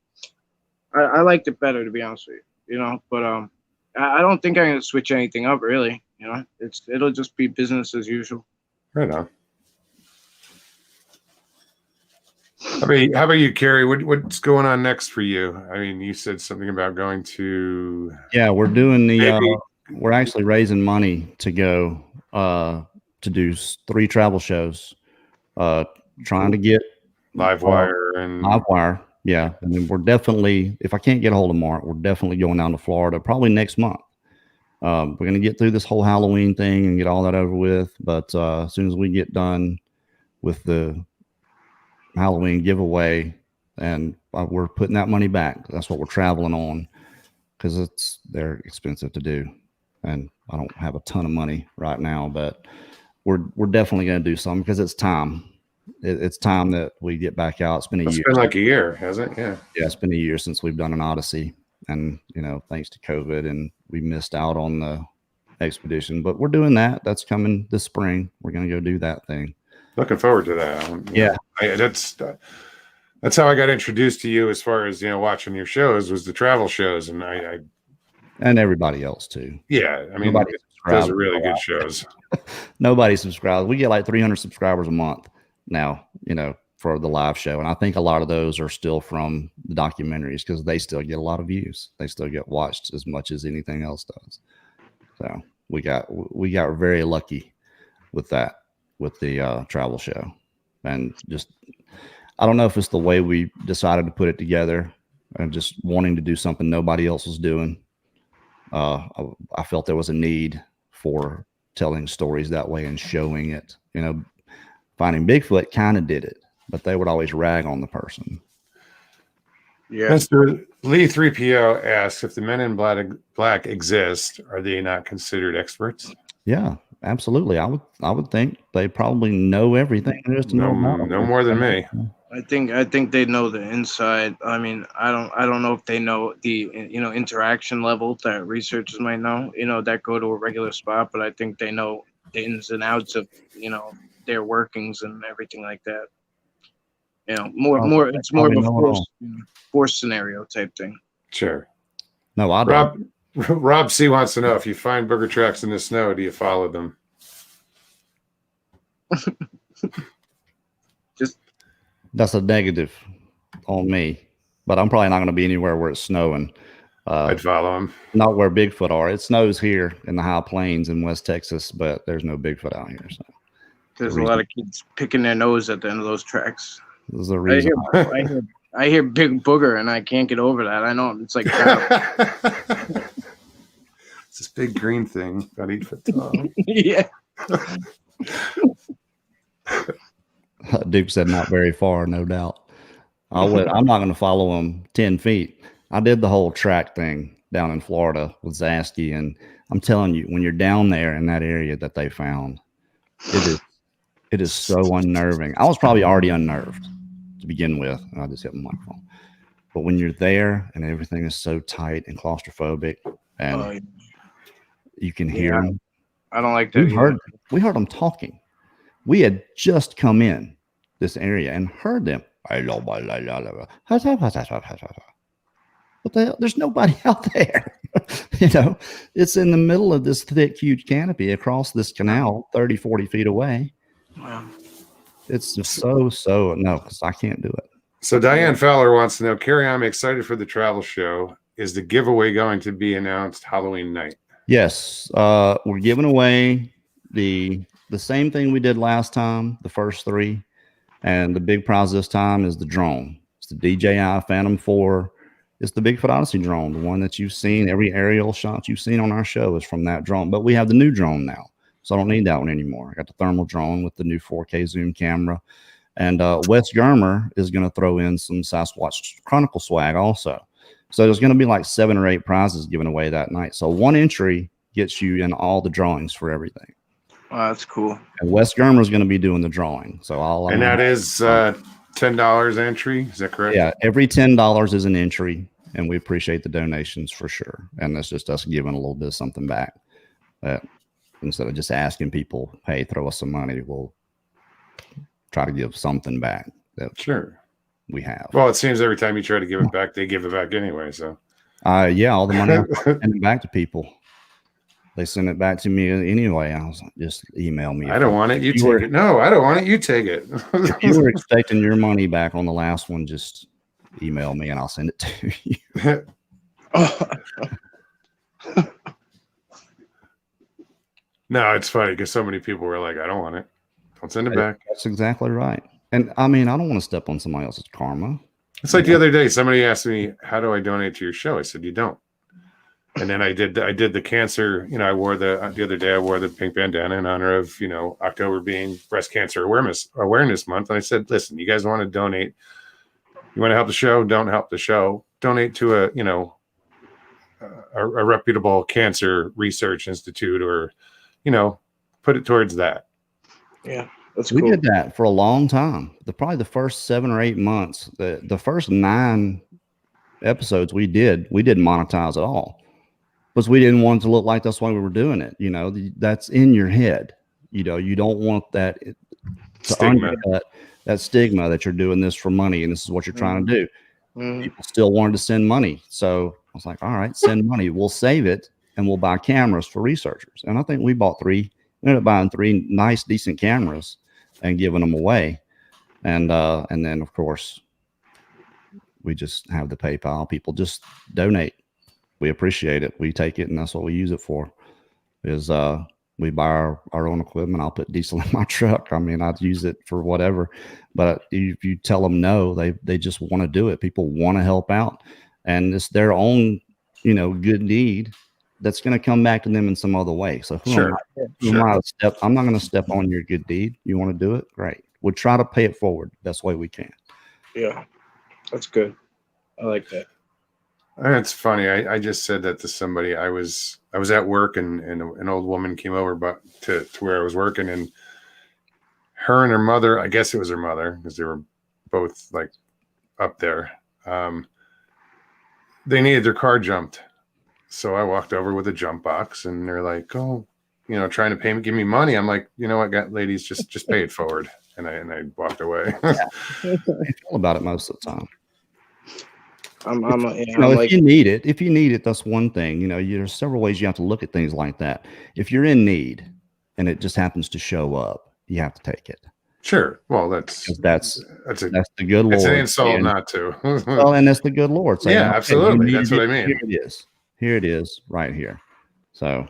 I liked it better, to be honest with you. But I don't think I'm gonna switch anything up, really. It'll just be business as usual. Right on. How about you, Carrie? What's going on next for you? I mean, you said something about going to. Yeah, we're doing we're actually raising money to go to do 3 travel shows, trying to get Livewire. Yeah. And then we're definitely, if I can't get a hold of Mark, we're definitely going down to Florida probably next month. We're going to get through this whole Halloween thing and get all that over with. But as soon as we get done with the Halloween giveaway, and we're putting that money back. That's what we're traveling on because they're expensive to do. And I don't have a ton of money right now, but we're definitely going to do something because it's time. It's time that we get back out. It's been a year. It's been like a year, hasn't it? Yeah. Yeah, it's been a year since we've done an Odyssey, and thanks to COVID, and we missed out on the expedition. But we're doing that. That's coming this spring. We're going to go do that thing. Looking forward to that. Yeah, that's how I got introduced to you as far as watching your shows was the travel shows, and I and everybody else too. Yeah, I mean, those are really good shows. Nobody subscribes. We get like 300 subscribers a month now, for the live show, and I think a lot of those are still from the documentaries because they still get a lot of views. They still get watched as much as anything else does. So we got very lucky with that, with the travel show, and just I don't know if it's the way we decided to put it together and just wanting to do something nobody else was doing. I felt there was a need for telling stories that way and showing it. Finding Bigfoot kind of did it, but they would always rag on the person. Yeah. Mr. Lee 3PO asks if the men in black exist, are they not considered experts? Yeah, absolutely. I would think they probably know everything there is to know about them. No more than me. I think they know the inside. I mean, I don't know if they know the interaction level that researchers might know, that go to a regular spot, but I think they know the ins and outs of their workings and everything like that. You know, more it's more of probably a know force scenario type thing. Sure. No, I don't. Rob C wants to know, if you find booger tracks in the snow, do you follow them? That's a negative on me, but I'm probably not going to be anywhere where it's snowing. I'd follow them. Not where Bigfoot are. It snows here in the high plains in West Texas, but there's no Bigfoot out here. So there's a lot of kids picking their nose at the end of those tracks. There's a reason. I hear big booger and I can't get over that. I know it's like it's this big green thing about 8 foot tall. Yeah. Duke said not very far, no doubt. I'm not going to follow him 10 feet. I did the whole track thing down in Florida with Zasky, and I'm telling you, when you're down there in that area that they found, it is so unnerving. I was probably already unnerved to begin with. I just hit my microphone. But when you're there and everything is so tight and claustrophobic, and you can hear them. I don't like that. We heard them talking. We had just come in this area and heard them. What the hell? There's nobody out there. You know, it's in the middle of this thick, huge canopy across this canal, 30, 40 feet away. Wow. It's just so no, because I can't do it. So Diane Fowler wants to know, Carrie, I'm excited for the travel show. Is the giveaway going to be announced Halloween night? Yes. We're giving away the same thing we did last time, the first 3. And the big prize this time is the drone. It's the DJI Phantom 4. It's the Bigfoot Odyssey drone, the one that you've seen. Every aerial shot you've seen on our show is from that drone. But we have the new drone now, so I don't need that one anymore. I got the thermal drone with the new 4K zoom camera. And Wes Germer is going to throw in some Sasquatch Chronicle swag also. So there's going to be like 7 or 8 prizes given away that night. So one entry gets you in all the drawings for everything. Oh, that's cool. And Wes Germer is going to be doing the drawing. So and that is $10 entry. Is that correct? Yeah, every $10 is an entry, and we appreciate the donations for sure. And that's just us giving a little bit of something back. That instead of just asking people, "Hey, throw us some money," we'll try to give something back. That sure we have. Well, it seems every time you try to give it back, they give it back anyway. So, yeah, all the money I send it back to people. They send it back to me anyway. I was like, just email me. I don't want it. You take it. No, I don't want it. You take it. If you were expecting your money back on the last one, just email me and I'll send it to you. No, it's funny because so many people were like, I don't want it. Don't send it back. That's exactly right. And I mean, I don't want to step on somebody else's karma. It's like the other day, somebody asked me, how do I donate to your show? I said, you don't. And then I did the cancer, you know, I wore the other day, I wore the pink bandana in honor of, you know, October being breast cancer awareness month. And I said, listen, you guys want to donate, you want to help the show, don't help the show, donate to a, you know, a reputable cancer research institute, or, you know, put it towards that. Yeah. That's we cool. did that for a long time. Probably the first 7 or 8 months, the first 9 episodes we didn't monetize at all. Because we didn't want it to look like that's why we were doing it. You know, that's in your head. You know, you don't want that stigma. That stigma that you're doing this for money and this is what you're trying to do. People still wanted to send money. So I was like, all right, send money. We'll save it and we'll buy cameras for researchers. And I think we bought 3. We ended up buying 3 nice, decent cameras and giving them away. And then, of course, we just have the PayPal. People just donate. We appreciate it. We take it, and that's what we use it for. Is we buy our own equipment. I'll put diesel in my truck. I mean, I'd use it for whatever. But if you tell them no, they just want to do it. People want to help out, and it's their own, you know, good deed that's going to come back to them in some other way. So sure. I'm not going to step on your good deed. You want to do it? Great. We'll try to pay it forward best way we can. Yeah, that's good. I like that. It's funny. I just said that to somebody. I was at work and an old woman came over to where I was working, and her and her mother, I guess it was her mother because they were both like up there. They needed their car jumped. So I walked over with a jump box and they're like, oh, trying to give me money. I'm like, you know what, ladies, just pay it forward. And I walked away. I feel about it most of the time. If you need it, that's one thing. There's several ways you have to look at things like that. If you're in need and it just happens to show up, you have to take it. Sure. Well, that's the good Lord. It's an insult not to. Well, and that's the good Lord saying, yeah, absolutely. That's what I mean. Here it is, right here. So,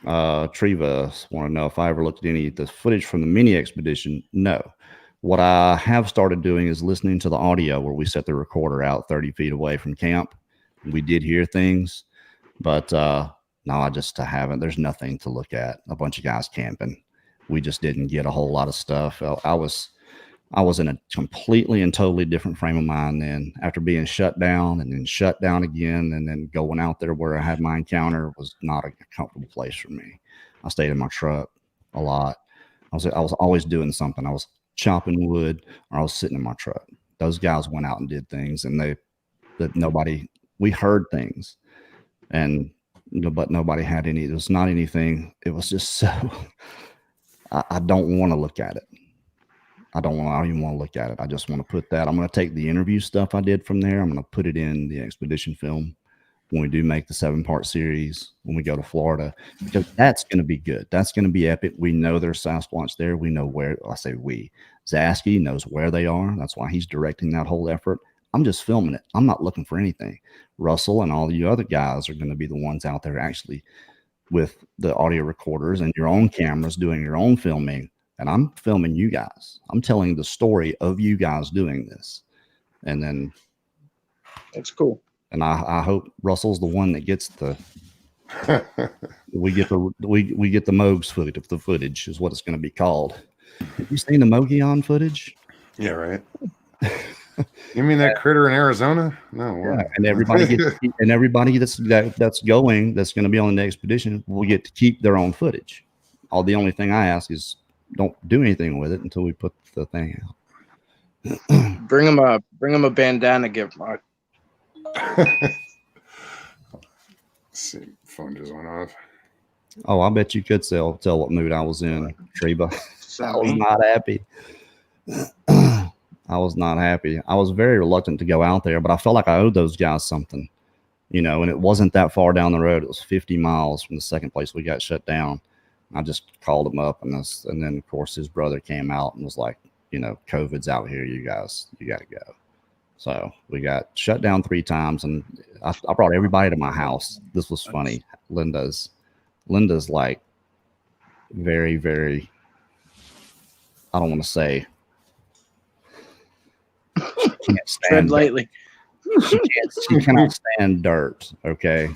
Treva want to know if I ever looked at any of the footage from the mini expedition. No. What I have started doing is listening to the audio where we set the recorder out 30 feet away from camp. We did hear things, but no, I haven't. There's nothing to look at. A bunch of guys camping. We just didn't get a whole lot of stuff. I was in a completely and totally different frame of mind then. After being shut down and then shut down again, and then going out there where I had my encounter was not a comfortable place for me. I stayed in my truck a lot. I was always doing something. I was chopping wood, or I was sitting in my truck. Those guys went out and did things, and we heard things, and but nobody had any. It was not anything. It was just so. I don't want to look at it. I don't even want to look at it. I just want to put that. I'm going to take the interview stuff I did from there. I'm going to put it in the expedition film when we do make the 7-part series, when we go to Florida, because that's going to be good. That's going to be epic. We know there's Sasquatch there. We know where. I say we. Zasky knows where they are. That's why he's directing that whole effort. I'm just filming it. I'm not looking for anything. Russell and all you other guys are going to be the ones out there actually with the audio recorders and your own cameras doing your own filming. And I'm filming you guys. I'm telling the story of you guys doing this. And then that's cool. And I hope Russell's the one that gets we get the Mogs footage. The footage is what it's going to be called. Have you seen the Mogion footage? Yeah, right. You mean that critter in Arizona? No. Yeah. And everybody that's going, that's going to be on the expedition, will get to keep their own footage. The only thing I ask is don't do anything with it until we put the thing out. Bring him a bandana gift, Mark. Let's see, phone just went off. Oh, I bet you could tell what mood I was in, Treva. I was not happy. I was not happy. I was very reluctant to go out there, but I felt like I owed those guys something, and it wasn't that far down the road. It was 50 miles from the second place we got shut down. I just called him up, and then of course his brother came out and was like, COVID's out here, you guys, you got to go. So we got shut down 3 times, and I brought everybody to my house. This was funny. Linda's like very, very, I don't want to say, she can't stand tread lightly. She cannot stand dirt. Okay.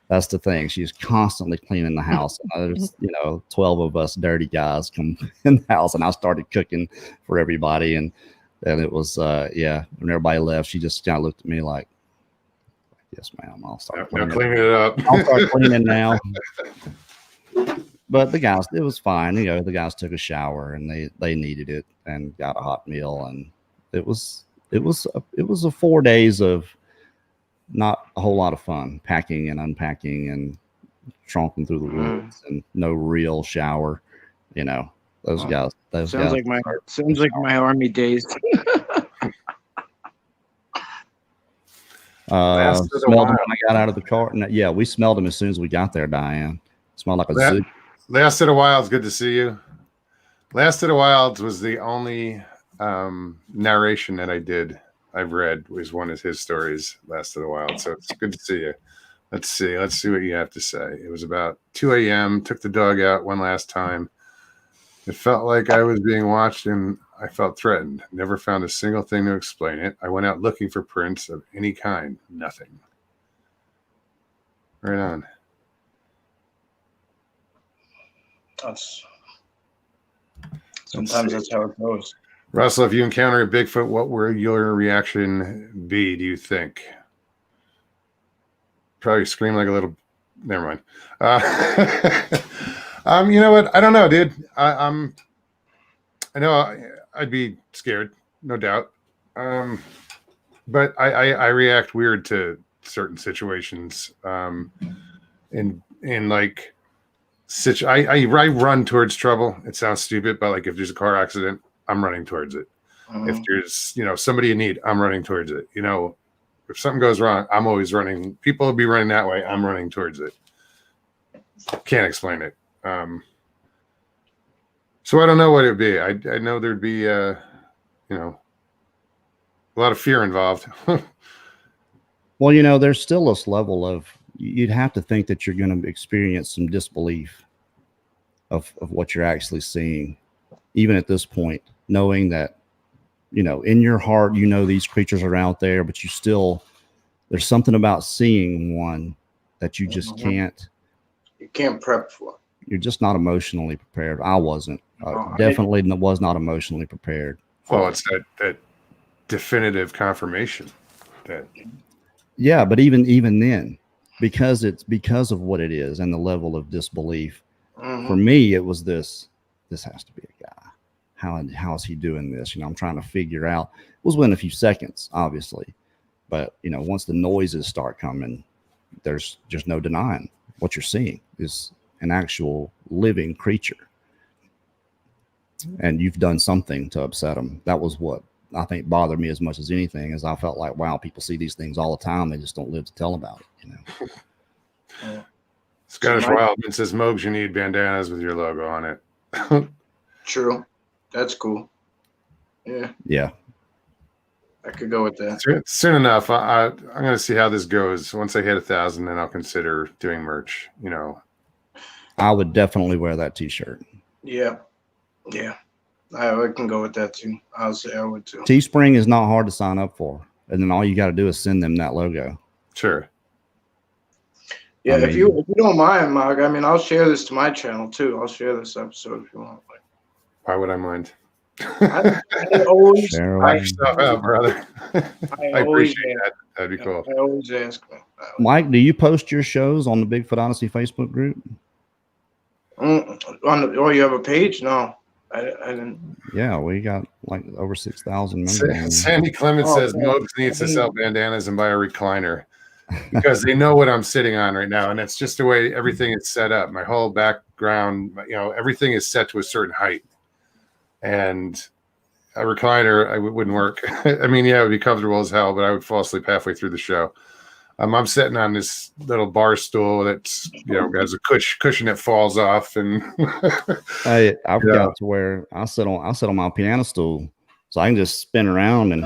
That's the thing. She's constantly cleaning the house. There's 12 of us dirty guys come in the house, and I started cooking for everybody, and it was when everybody left, she just kind of looked at me like, yes, ma'am, I'll start cleaning it up. I'll start cleaning now. But the guys, it was fine. The guys took a shower, and they needed it, and got a hot meal, and it was a 4 days of not a whole lot of fun, packing and unpacking and tromping through the woods, and no real shower. Those guys. Sounds like my army days. Smelled them when I got out of the car. Yeah, we smelled them as soon as we got there, Diane. Smelled like a zoo. Last of the Wilds, good to see you. Last of the Wilds was the only narration that I've read was one of his stories, Last of the Wild. So it's good to see you. Let's see what you have to say. It was about 2 a.m. Took the dog out one last time. It felt like I was being watched, and I felt threatened. Never found a single thing to explain it. I went out looking for prints of any kind. Nothing. Right on. Sometimes that's how it goes. Russell, if you encounter a Bigfoot, what will your reaction be, do you think? Probably scream like a little... Never mind. You know what? I don't know, dude. I know I'd be scared, no doubt. But I react weird to certain situations. And like I run towards trouble. It sounds stupid, but like if there's a car accident, I'm running towards it. If there's, somebody in need, I'm running towards it. If something goes wrong, I'm always running. People will be running that way. I'm running towards it. Can't explain it. So I don't know what it'd be. I know there'd be, a lot of fear involved. Well, there's still this level of, you'd have to think that you're going to experience some disbelief of what you're actually seeing, even at this point, knowing that, in your heart, these creatures are out there, but there's something about seeing one that you just can't. You can't prep for. You're just not emotionally prepared. I wasn't. Definitely was not emotionally prepared. Well, it's that definitive confirmation that. Yeah, but even then, because of what it is and the level of disbelief, for me, it was this has to be a guy. How is he doing this? I'm trying to figure out. It was within a few seconds, obviously, but once the noises start coming, there's just no denying what you're seeing is an actual living creature, and you've done something to upset them. That was what I think bothered me as much as anything, is I felt like, wow, people see these things all the time. They just don't live to tell about it. Scottish Wildman says, Mogs, you need bandanas with your logo on it. True. That's cool. Yeah. Yeah. I could go with that. Soon enough. I'm going to see how this goes. Once I hit 1,000, then I'll consider doing merch, I would definitely wear that t-shirt. Yeah. Yeah. I can go with that too. I'll say I would too. Teespring is not hard to sign up for. And then all you got to do is send them that logo. Sure. Yeah, if you don't mind, Mog, I'll share this to my channel too. I'll share this episode if you want. Why would I mind? I always hype stuff out, brother. I appreciate that. That'd be cool. I always ask. Mike, do you post your shows on the Bigfoot Odyssey Facebook group? You have a page? No, I didn't. Yeah, we got like over 6,000 members. Sandy Clemens says Mogs needs to sell bandanas and buy a recliner because they know what I'm sitting on right now, and it's just the way everything is set up. My whole background, everything is set to a certain height. And a recliner, wouldn't work. It would be comfortable as hell, but I would fall asleep halfway through the show. I'm sitting on this little bar stool that's, has a cushion that falls off, and I've got to where I sit on my piano stool, so I can just spin around and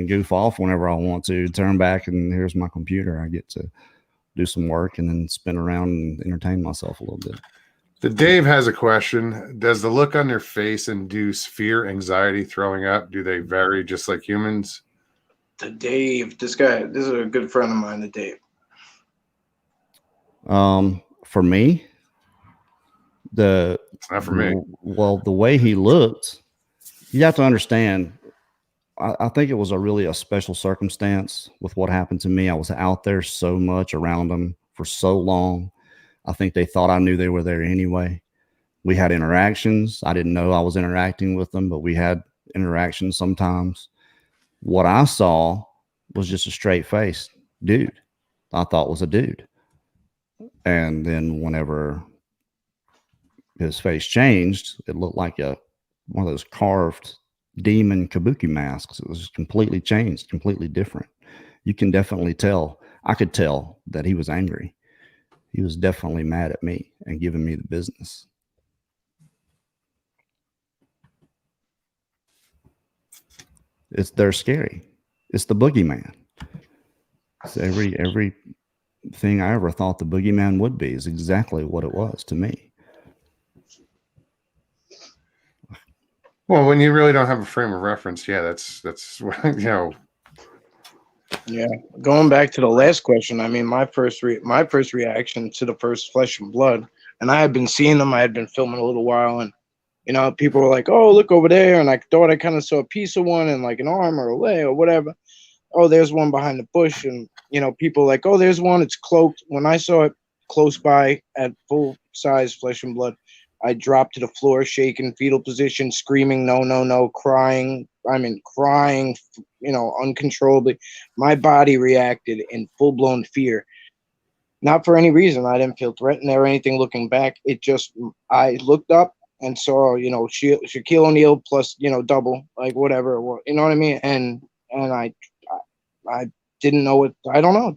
goof off whenever I want to. Turn back, and here's my computer. I get to do some work and then spin around and entertain myself a little bit. The Dave has a question. Does the look on their face induce fear, anxiety, throwing up? Do they vary just like humans? The Dave, this is a good friend of mine, the Dave. For me, it's not for me. Well, the way he looked, you have to understand. I think it was a special circumstance with what happened to me. I was out there so much around them for so long. I think they thought I knew they were there anyway. We had interactions. I didn't know I was interacting with them, but we had interactions sometimes. What I saw was just a straight face dude. I thought was a dude. And then whenever his face changed, it looked like one of those carved demon kabuki masks. It was completely changed, completely different. You can definitely tell. I could tell that he was angry. He was definitely mad at me and giving me the business. They're scary. It's the boogeyman. It's everything I ever thought the boogeyman would be is exactly what it was to me. Well, when you really don't have a frame of reference, that's Yeah, going back to the last question, my first reaction to the first Flesh and Blood, and I had been seeing them. I had been filming a little while, and people were like, "Oh, look over there," and I thought I kind of saw a piece of one and like an arm or a leg or whatever. Oh, there's one behind the bush, and people were like, "Oh, there's one. It's cloaked." When I saw it close by at full size Flesh and Blood, I dropped to the floor, shaking, fetal position, screaming, "No, no, no!" Crying. Crying, uncontrollably. My body reacted in full-blown fear. not for any reason. I didn't feel threatened or anything looking back. It just, I looked up and saw, Shaquille O'Neal plus, double, like whatever it was, you know what I mean? And I didn't know what, I don't know.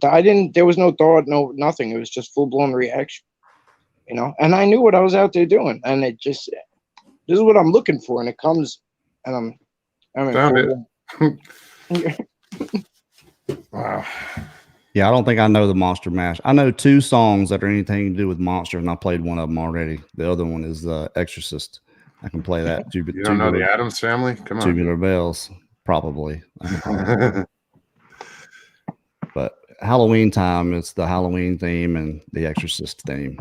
There was no thought, no, nothing. It was just full blown reaction, and I knew what I was out there doing. And it just, this is what I'm looking for. And it comes, and I'm found it. Wow. Yeah, I don't think I know the Monster Mash. I know 2 songs that are anything to do with monsters, and I played one of them already. The other one is Exorcist. I can play that. You don't know the Addams Family? Come on. Tubular Bells, probably. But Halloween time, it's the Halloween theme and the Exorcist theme.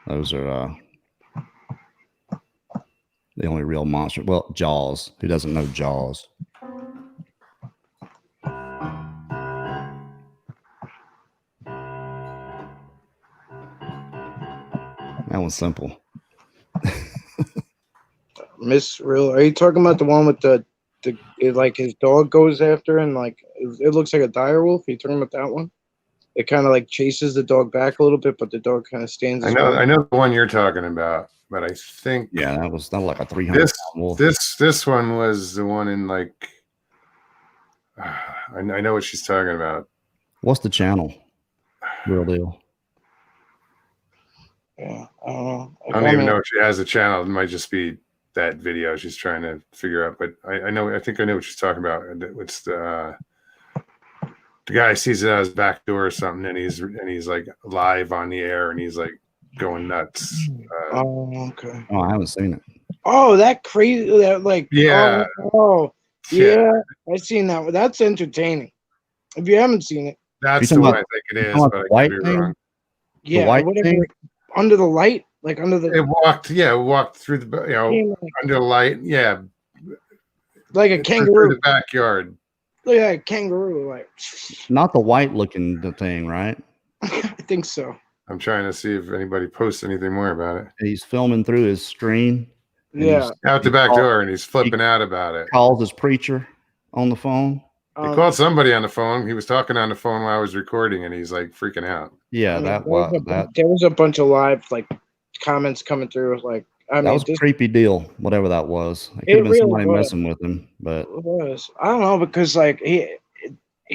Those are the only real monster. Well, Jaws. Who doesn't know Jaws? That was simple. Miss Real, are you talking about the one with like his dog goes after and like it looks like a dire wolf? Are you talking about that one? It kind of like chases the dog back a little bit, but the dog kind of stands. I know the one you're talking about, but I think that was like a 300 wolf. This one was the one in like I know what she's talking about. What's the channel? Real deal. Yeah, I don't know. I don't even know if she has a channel. It might just be that video she's trying to figure out. But I think I know what she's talking about. It's the guy sees it out his back door or something, and he's like live on the air, and he's like going nuts. Okay. Oh, I haven't seen it. Oh, that crazy! That like yeah. Oh, yeah. I've seen that. That's entertaining. If you haven't seen it, that's the one I think it is. But I could be wrong. Yeah, whatever. Thing? Under the light, like under the. It walked through the under the light, like a kangaroo. Through the backyard. Look at a kangaroo, like. Not the white looking thing, right? I think so. I'm trying to see if anybody posts anything more about it. He's filming through his screen. Yeah. Out the back door, and he's flipping out about it. Calls his preacher on the phone. He called somebody on the phone. He was talking on the phone while I was recording, and he's like freaking out. Yeah, there was a bunch of live like comments coming through. Like, that was a creepy deal, whatever that was. It could have been somebody messing with him, but it was. I don't know, because like he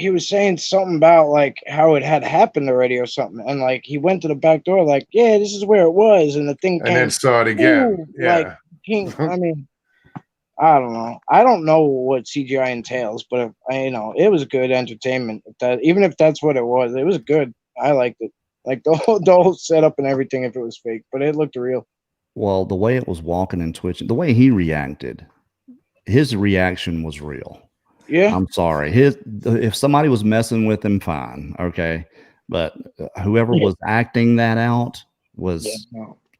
was saying something about like how it had happened already or something, and like he went to the back door, like, yeah, this is where it was, and the thing and then saw it again. Like, I mean. I don't know. I don't know what CGI entails, but it was good entertainment. Even if that's what it was good. I liked it. Like the whole setup and everything. If it was fake, but it looked real. Well, the way it was walking and twitching, the way he reacted, his reaction was real. Yeah, I'm sorry. If somebody was messing with him, fine, okay, but whoever was acting that out was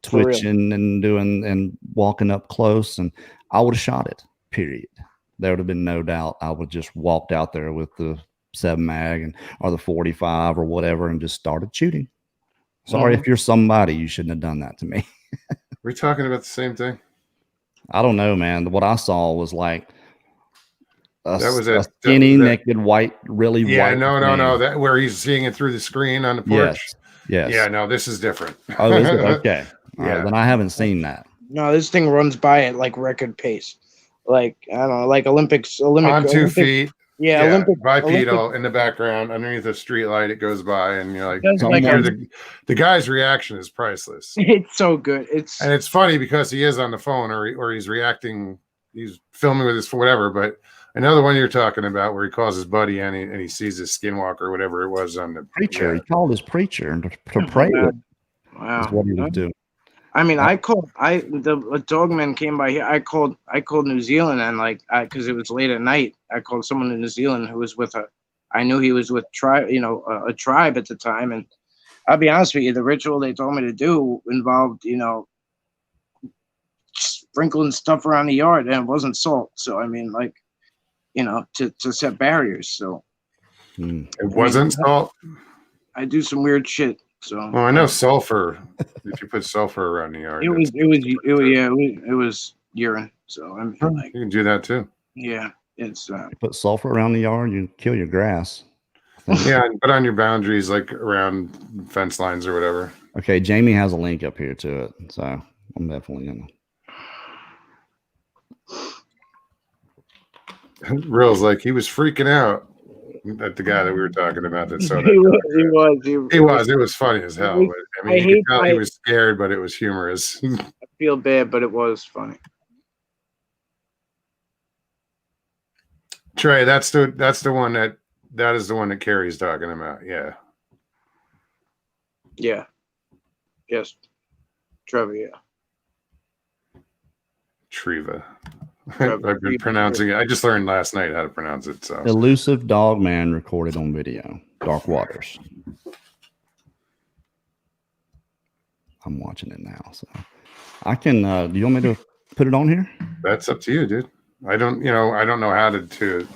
twitching and doing and walking up close, and I would have shot it, period. There would have been no doubt. I would just walked out there with the 7 mag or the 45 or whatever and just started shooting. Sorry, if you're somebody, you shouldn't have done that to me. We're talking about the same thing. I don't know, man. What I saw was like a skinny, naked, white, really white. Yeah, no. That where he's seeing it through the screen on the porch. Yes. Yeah, no, this is different. Oh, is it? Okay. All right, then I haven't seen that. No, this thing runs by at like record pace. Like, I don't know, like Olympics. On 2 feet. Yeah, Olympic bipedal in the background underneath a street light. It goes by, and you're like, the guy's reaction is priceless. It's so good. It's funny because he is on the phone or he's reacting. He's filming with his whatever. But another one you're talking about where he calls his buddy and he sees his skinwalker or whatever it was on the preacher. Yeah. He called his preacher to pray with. Wow, that's what he was doing. I mean, a dogman came by here. I called New Zealand, and because it was late at night, I called someone in New Zealand who was with I knew he was with a tribe at the time. And I'll be honest with you, the ritual they told me to do involved, sprinkling stuff around the yard, and it wasn't salt. So, I mean, to set barriers. So it wasn't salt. I do some weird shit. So I know sulfur. If you put sulfur around the yard, it was urine. So I mean, you can do that too. Yeah, it's you put sulfur around the yard, you kill your grass. Yeah, and put on your boundaries, like around fence lines or whatever. Okay, Jamie has a link up here to it, so I'm definitely gonna. Real's like he was freaking out at the guy that we were talking about that saw that. He was. It was funny as hell. But, I mean, you could tell he was scared, but it was humorous. I feel bad, but it was funny. Trey, that's the one that is the one that Carrie's talking about. Yeah. Yeah. Yes. Trevor, yeah. Treva. I've been pronouncing it. I just learned last night how to pronounce it. So Elusive Dog Man recorded on video. Dark Waters. I'm watching it now, so I can. Do you want me to put it on here? That's up to you, dude. I don't know how to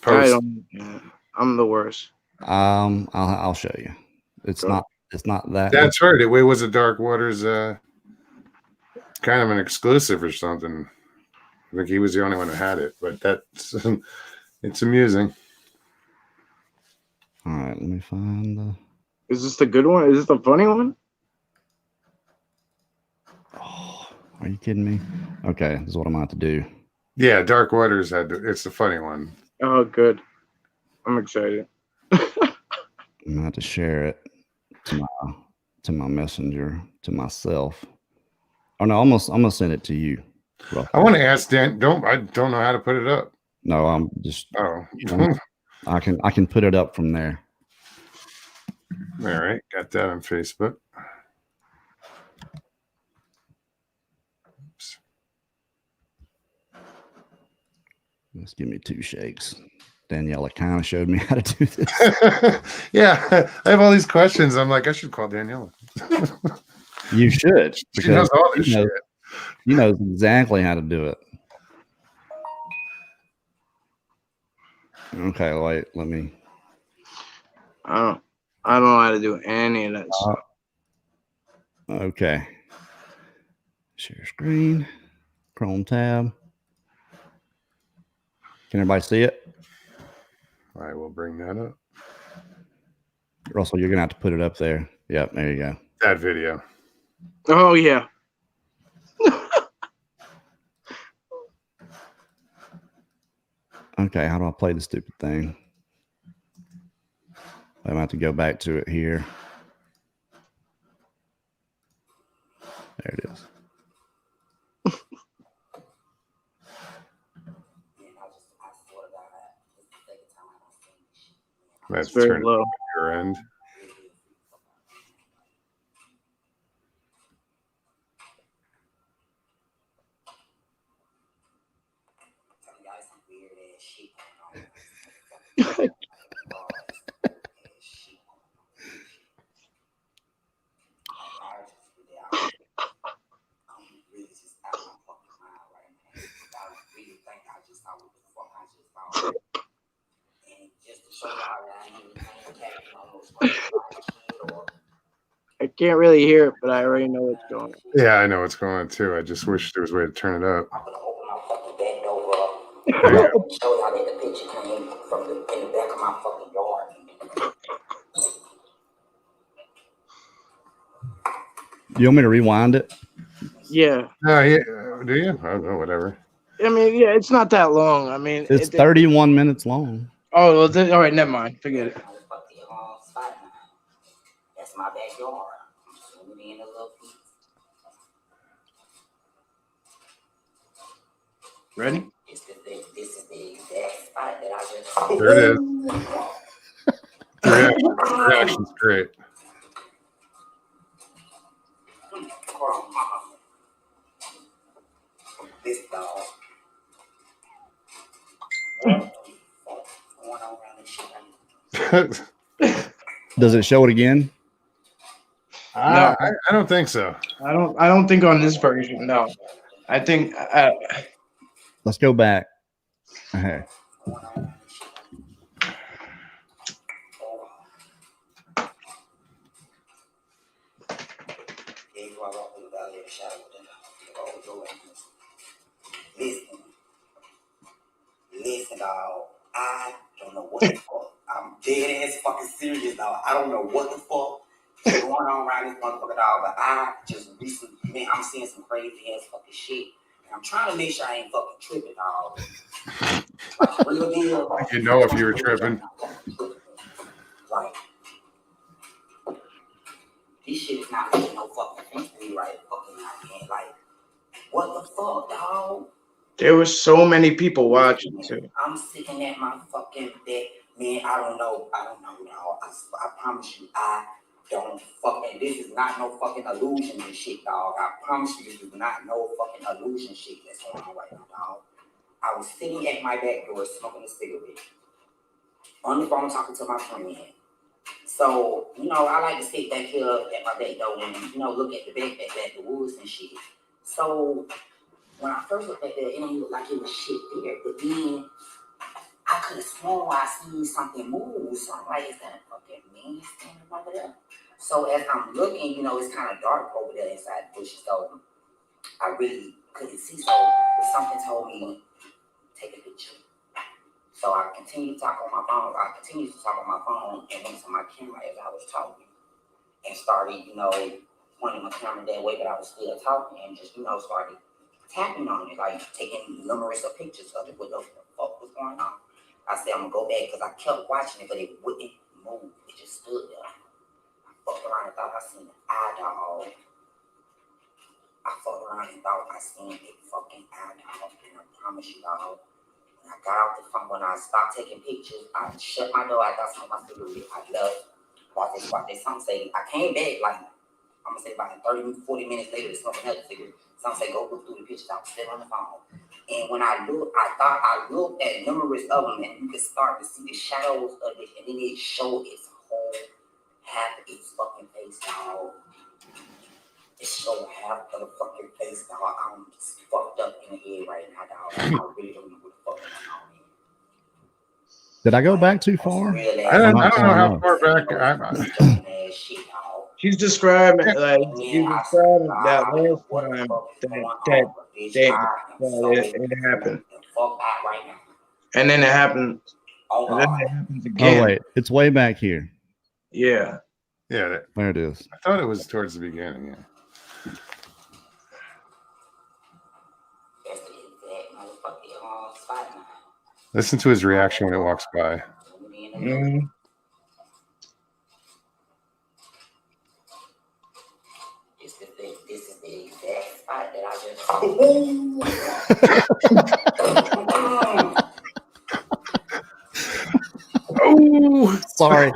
post. I'm the worst. I'll show you. It's not that. That's right. It was a Dark Waters, kind of an exclusive or something. I think he was the only one who had it, but that's it's amusing. All right, let me find the. Is this the good one? Is this the funny one? Oh, are you kidding me? Okay, this is what I'm about to do. Yeah, Dark Waters it's the funny one. Oh, good. I'm excited. I'm gonna have to share it to my messenger, to myself. Oh no, I'm gonna send it to you. Roughly. I want to ask Dan. I don't know how to put it up. No, I'm just. Oh, I can put it up from there. All right, got that on Facebook. Oops. Just give me 2 shakes. Daniela kind of showed me how to do this. Yeah, I have all these questions. I'm like, I should call Daniela. You should. She knows all this shit. He knows exactly how to do it. Okay, wait, let me. I don't know how to do any of that stuff. Okay. Share screen. Chrome tab. Can everybody see it? I will bring that up. Russell, you're gonna have to put it up there. Yep, there you go. That video. Oh yeah. Okay, how do I play the stupid thing? I'm gonna have to go back to it here. There it is. That's very low. Your end. I can't really hear it, but I already know what's going on. Yeah, I know what's going on too. I just wish there was a way to turn it up. You want me to rewind it? Yeah. Yeah, do you? I don't know, whatever. I mean, yeah, it's not that long. I mean, it's 31 minutes long. Oh, well, all right, never mind. Forget it. That's my backyard. I'm swimming in a little piece. Ready? This is the exact spot that I just. There it is. The reaction's great. This dog. Does it show it again? No, I don't think so. I don't think on this version. No, I think. Let's go back. Okay. Listen, dog. I don't know what the fuck I'm dead dead ass fucking serious, dog. I don't know what the fuck is going on around this motherfucker, dog. But I just recently, man, I'm seeing some crazy ass fucking shit. And I'm trying to make sure I ain't fucking tripping, dog. Like, real deal. You know if you were tripping. Like, this shit is not making no fucking sense to me right fucking now, man. Like, what the fuck, dog? There were so many people watching too. I'm sitting at my fucking bed, man. I don't know, dog. I promise you, I don't fucking. This is not no fucking illusion and shit, dog. I promise you, this is not no fucking illusion shit that's going on right now, dog. I was sitting at my back door smoking a cigarette, on the phone talking to my friend. So, you know, I like to sit back here at my back door and, you know, look at the back, the woods and shit. So, when I first looked at that, it didn't look like it was shit there. But then, I could have sworn I seen something move. So I'm like, is that a fucking man standing over there? So as I'm looking, you know, it's kind of dark over there inside the bushes. So I really couldn't see. So something told me, take a picture. So I continued to talk on my phone. And went to my camera as I was talking. And started, you know, pointing my camera that way, but I was still talking. And just, you know, started tapping on it, like taking numerous of pictures of it. What the fuck was going on? I said, I'm gonna go back because I kept watching it, but it wouldn't move. It just stood there. I fucked around and thought I seen an eye dog. I fucked around and thought I seen a fucking eye dog. And I promise you, dog, when I got out the phone, when I stopped taking pictures, I shut my door after I smoked my cigarette. I left. While they some say, I came back like, I'm gonna say about 30, 40 minutes later to smoke another cigarette. Some say go look through the pictures. I was still on the phone. And when I looked, I looked at numerous of them, and you could start to see the shadows of it, and then it showed its whole half of its fucking face, dog. It showed half of the fucking face, dog. I'm just fucked up in the head right now, dog. I really don't know what the fuck is going on, man. Did I go back too far? I don't know how far back. She's describing that last time that it happened, and then it happened, and then it happens again. Oh wait, it's way back here. Yeah, Yeah, There it is. I thought it was towards the beginning. Yeah. Listen to his reaction when it walks by. Mm-hmm. This is the exact spot that I just. Oh, sorry.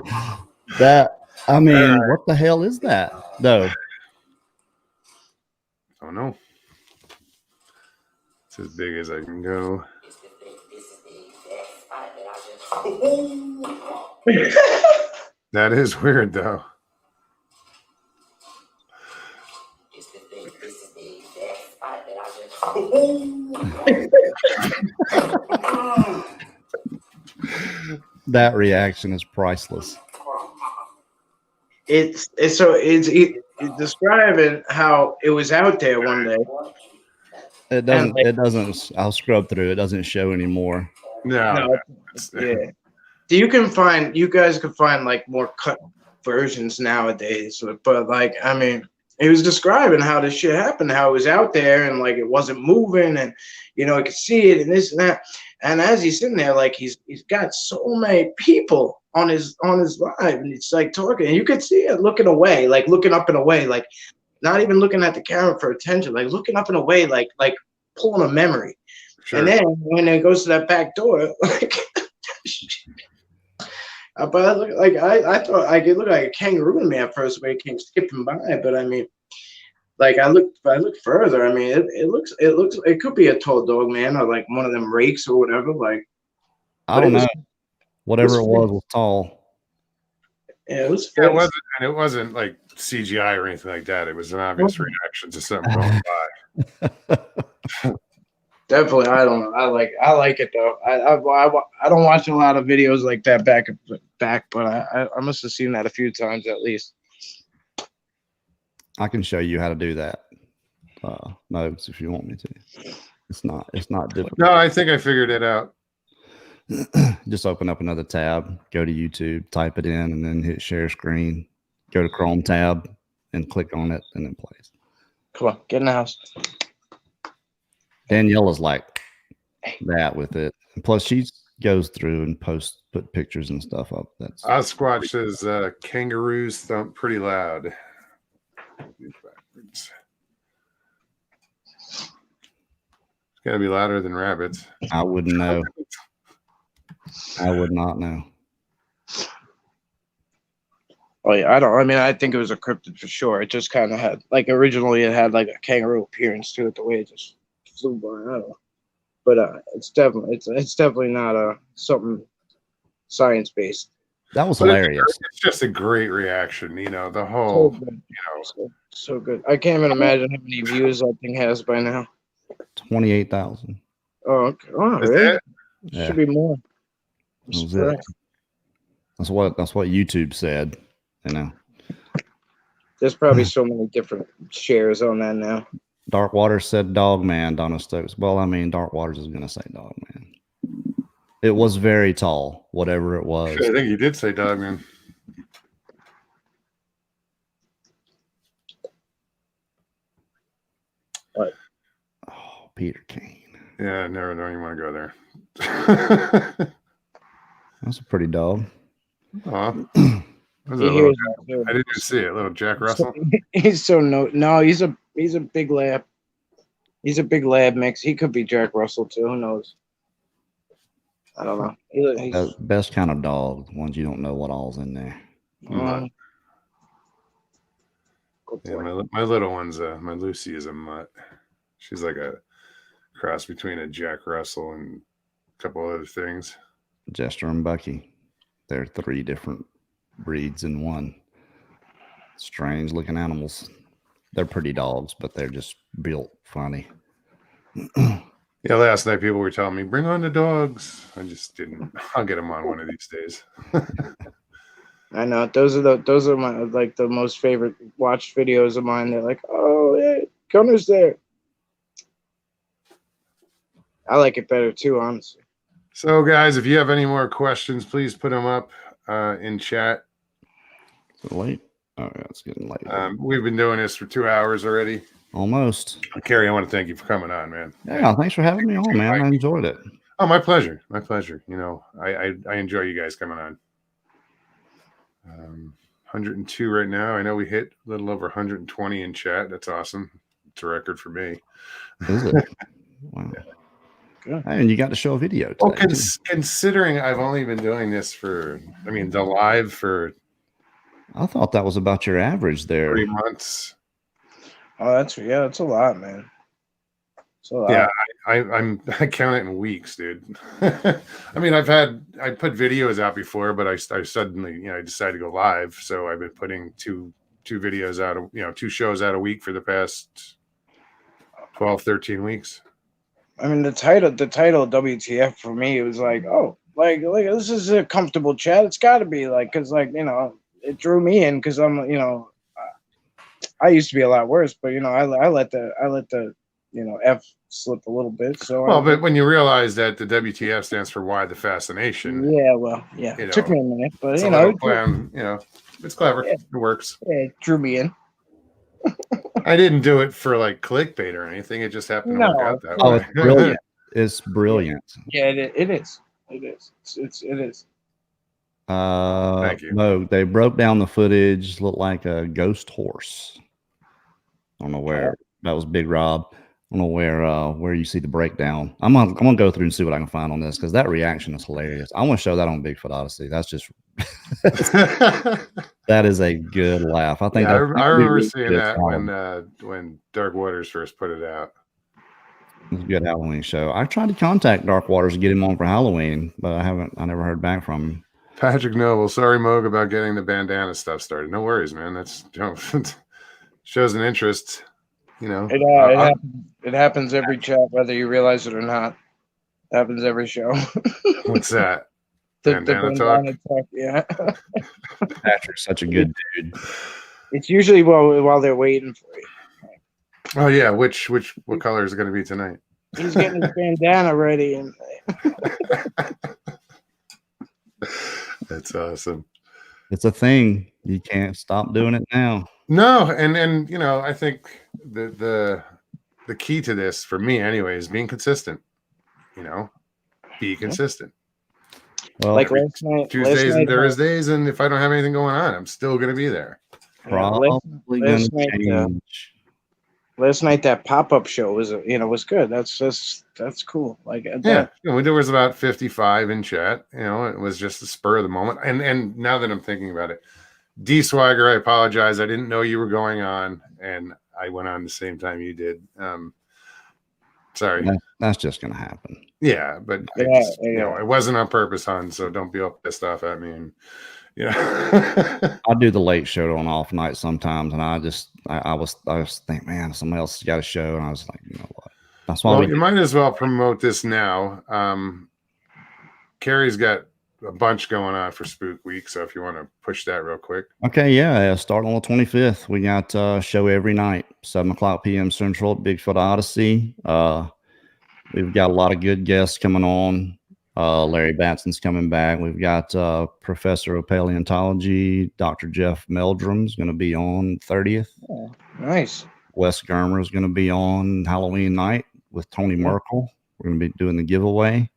I mean, what the hell is that, though? Oh no. It's as big as I can go. This is the exact spot that I just. That is weird, though. This is the exact spot that I just. That reaction is priceless. It's describing how it was out there one day. It doesn't. I'll scrub through. It doesn't show anymore. No. Yeah. You guys can find like more cut versions nowadays, but like, I mean, he was describing how this shit happened, how it was out there and like it wasn't moving, and you know, he could see it and this and that. And as he's sitting there, like he's got so many people on his live, and it's like talking, and you could see it looking away, like looking up and away, like not even looking at the camera for attention, like looking up and away, like pulling a memory. Sure. And then when it goes to that back door, like but I thought I could look like a kangaroo to me at first when it came skipping by, but I mean, like I looked further. I mean, it could be a tall dog, man, or like one of them rakes or whatever. Like I don't know. Whatever it was tall. Yeah, it was. Yeah, it wasn't like CGI or anything like that. It was an obvious reaction to something going by. Definitely, I don't know. I like it though. I don't watch a lot of videos like that back, but I must have seen that a few times at least. I can show you how to do that, Modes, if you want me to. It's not difficult. No, I think I figured it out. Just open up another tab, go to YouTube, type it in, and then hit share screen. Go to Chrome tab and click on it, and then plays. Come on, get in the house. Danielle is like that with it. And plus, she goes through and put pictures and stuff up. That's Sasquatch says kangaroos thump pretty loud. It's gotta be louder than rabbits. I wouldn't know. I would not know. Oh yeah, I think it was a cryptid for sure. It just kind of had like originally it had like a kangaroo appearance to it, the way it just flew by. I don't know, but it's definitely not something science based. That was hilarious. It's just a great reaction, you know. The whole, So good. I can't even imagine how many views that thing has by now. 28,000. Oh, okay. Oh, Is really? it? Yeah. Should be more. That was it. That's what YouTube said. You know, There's probably so many different shares on that now. Dark Waters said dog man. Donna Stokes. Well, I mean, Dark Waters is gonna say dog man. It was very tall, whatever it was. I think you did say dog man. What? Oh, Peter Kane. Yeah, I never know you want to go there. That's a pretty dog. Aw. Was He it a little, hears I didn't even see it. Little Jack Russell. He's so no. He's a big lab. He's a big lab mix. He could be Jack Russell too. Who knows? I don't know. The best kind of dog, ones you don't know what all's in there. Mutt. Good Yeah, boy. my little one's my Lucy is a mutt. She's like a cross between a Jack Russell and a couple other things. Jester and Bucky. They're 3 different breeds in one. Strange looking animals. They're pretty dogs, but they're just built funny. Yeah, last night people were telling me, bring on the dogs. I just didn't. I'll get them on one of these days. I know those are my like the most favorite watched videos of mine. They're like, oh, hey, Gunner's there. I like it better too, honestly. So, guys, if you have any more questions, please put them up in chat. Is it late? Oh, yeah, it's getting late. We've been doing this for 2 hours already. Almost. Carrie, I want to thank you for coming on, man. Yeah, thanks for having me on, man. I enjoyed it. Oh, my pleasure. My pleasure. You know, I enjoy you guys coming on. 102 right now. I know we hit a little over 120 in chat. That's awesome. It's a record for me. Is it? Wow. Yeah. And you got to show a video today. Well, considering I've only been doing this for, I mean, the live for I thought that was about your average there. 3 months. Oh, that's a lot, man. It's a lot. Yeah, I count it in weeks, dude. I mean, I put videos out before, but I suddenly, I decided to go live. So I've been putting two videos out, 2 shows out a week for the past 12, 13 weeks. I mean, the title WTF for me, it was like, oh, like this is a comfortable chat. It's got to be like, because it drew me in because I'm, I used to be a lot worse, but I let the F slip a little bit. So but when you realize that the WTF stands for Why the Fascination. Yeah, well, yeah, it took me a minute, but it's a little plan, it's clever. Yeah. It works. Yeah, it drew me in. I didn't do it for like clickbait or anything. It just happened to work out that way. It's brilliant. It's brilliant. Yeah, it is. It is. Thank you. No, they broke down the footage. Looked like a ghost horse. I don't know where. That was Big Rob. I don't know where you see the breakdown. I'm gonna go through and see what I can find on this because that reaction is hilarious. I want to show that on Bigfoot Odyssey. That's just that is a good laugh. I think. I remember seeing that when Dark Waters first put it out. It was a good Halloween show. I tried to contact Dark Waters to get him on for Halloween, but I never heard back from him. Patrick Noble, sorry Moog about getting the bandana stuff started. No worries, man. That's shows an interest. It happens every chat, whether you realize it or not. It happens every show. What's that? the bandana talk, yeah. Patrick's such a good dude. It's usually while they're waiting for you. Oh yeah, what color is it going to be tonight? He's getting his bandana ready, and That's awesome. It's a thing. You can't stop doing it now. No, and you know, I think the key to this for me anyway is being consistent. You know, be consistent. Well, Like last night, Tuesdays and Thursdays, and if I don't have anything going on, I'm still gonna be there. probably last gonna night, change. last night that pop-up show was was good. That's cool. Like Yeah, you know, there was about 55 in chat. You know, it was just the spur of the moment. And now that I'm thinking about it, D Swagger, I apologize. I didn't know you were going on, and I went on the same time you did. Sorry. That's just gonna happen. Yeah, but you know, it wasn't on purpose, hon. So don't be all pissed off at me. And I do the late show on off night sometimes, and I was think, man, somebody else has got a show, and I was like, you know what? That's why you might as well promote this now. Carrie's got a bunch going on for Spook Week, so if you want to push that real quick. Okay, yeah, start on the 25th. We got a show every night, 7:00 p.m. Central at Bigfoot Odyssey. We've got a lot of good guests coming on. Larry Batson's coming back. We've got Professor of Paleontology, Dr. Jeff Meldrum's going to be on 30th. Oh, nice. Wes Germer's going to be on Halloween night with Tony Merkel. We're going to be doing the giveaway.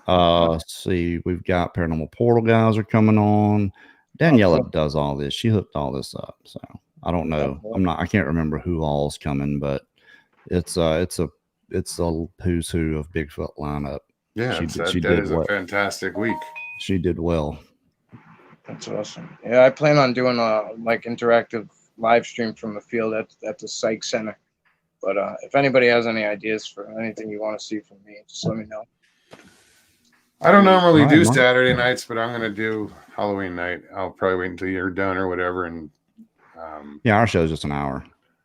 Let's see. We've got Paranormal Portal guys are coming on. Daniela does all this. She hooked all this up. So I don't know. I can't remember who all's coming, but it's a who's who of Bigfoot lineup. Yeah, that is a fantastic week. She did well. That's awesome. Yeah, I plan on doing a like interactive live stream from the field at the Psych Center. But if anybody has any ideas for anything you want to see from me, just let me know. I don't normally do Saturday nights, but I'm going to do Halloween night. I'll probably wait until you're done or whatever. And yeah, our show's just an hour,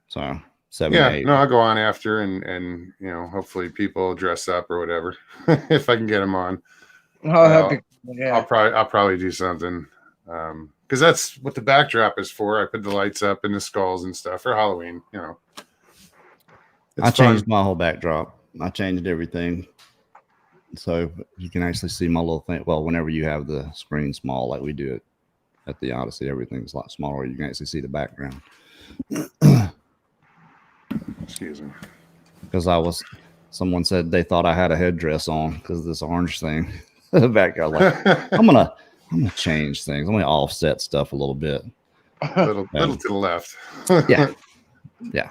so 7 to 8. No, I'll go on after, and you know, hopefully people dress up or whatever if I can get them on. I'll probably do something because that's what the backdrop is for. I put the lights up and the skulls and stuff for Halloween. You know, I changed my whole backdrop. I changed everything. So you can actually see my little thing. Well, whenever you have the screen small, like we do it at the Odyssey, everything's a lot smaller. You can actually see the background. Excuse me. Because someone said they thought I had a headdress on because of this orange thing. The background, like, I'm gonna change things. I'm gonna offset stuff a little bit. Little to the left. Yeah.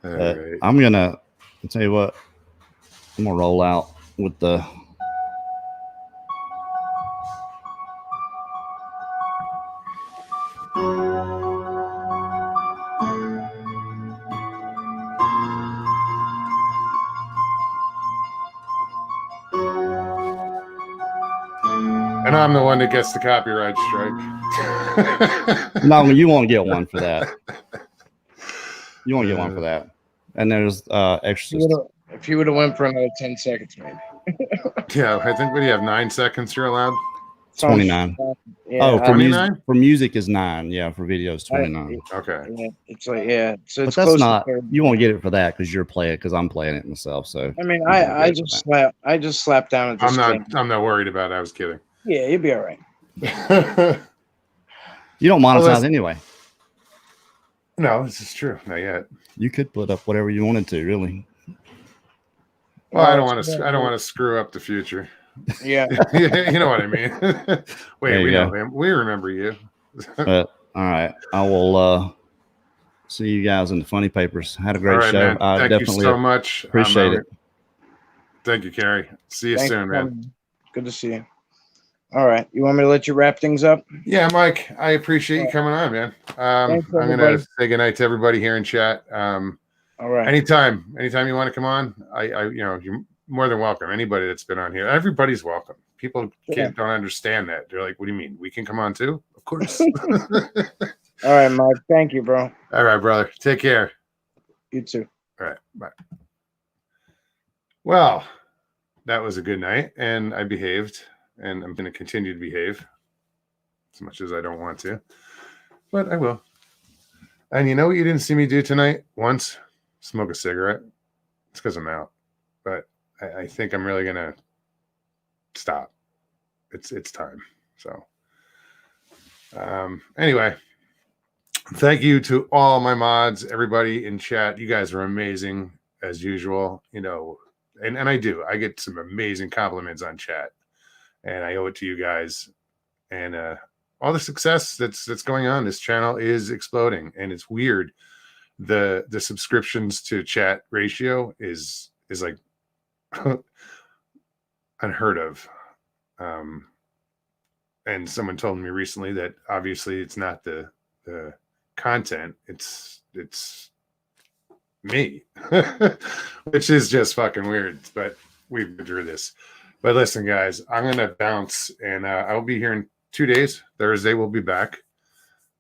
Right. I'll tell you what. I'm gonna roll out with the and I'm the one that gets the copyright strike. No, you won't get one for that. You won't get one for that. And there's extra. If you would have went for another 10 seconds, maybe. Yeah, I think, what do you have, 9 seconds you're allowed? 29. Yeah, for music is 9. Yeah, for video is 29. Okay. Yeah, it's like, yeah. So but that's not, you won't get it for that because you're playing it because I'm playing it myself. So I mean, I just slapped down. I'm not worried about it. I was kidding. Yeah, you'll be all right. You don't monetize anyway. No, this is true. Not yet. You could put up whatever you wanted to, really. Well, I don't want to screw up the future. Yeah. You know what I mean. Wait, we know him. We remember you. All right. I will see you guys in the funny papers. Had a great show. Man. Thank you so much. Appreciate it. Thank you, Carrie. See you soon, man. Good to see you. All right. You want me to let you wrap things up? Yeah, Mike, I appreciate you coming on, man. I'm going to say goodnight to everybody here in chat. All right. Anytime you want to come on, you're more than welcome. Anybody that's been on here, everybody's welcome. People don't understand that. They're like, what do you mean? We can come on too? Of course. All right, Mike. Thank you, bro. All right, brother. Take care. You too. All right. Bye. Well, that was a good night, and I behaved, and I'm going to continue to behave as much as I don't want to, but I will. And you know what you didn't see me do tonight? Once smoke a cigarette. It's because I'm out, but I think I'm really going to stop. it's time. So anyway, thank you to all my mods, everybody in chat. You guys are amazing as usual, you know, and I get some amazing compliments on chat, and I owe it to you guys. And all the success that's going on. This channel is exploding, and it's weird. The subscriptions to chat ratio is like unheard of. And someone told me recently that obviously it's not the content, it's me, which is just fucking weird, but we've been through this. But listen, guys, I'm gonna bounce, and I'll be here in 2 days. Thursday we'll be back.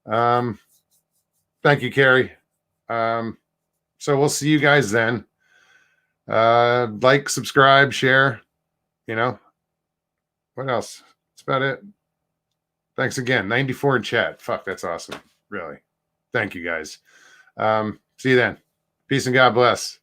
Thank you, Carrie. So we'll see you guys then. Like, subscribe, share, you know. What else? That's about it. Thanks again. 94 in chat. Fuck, that's awesome. Really. Thank you, guys. See you then. Peace and God bless.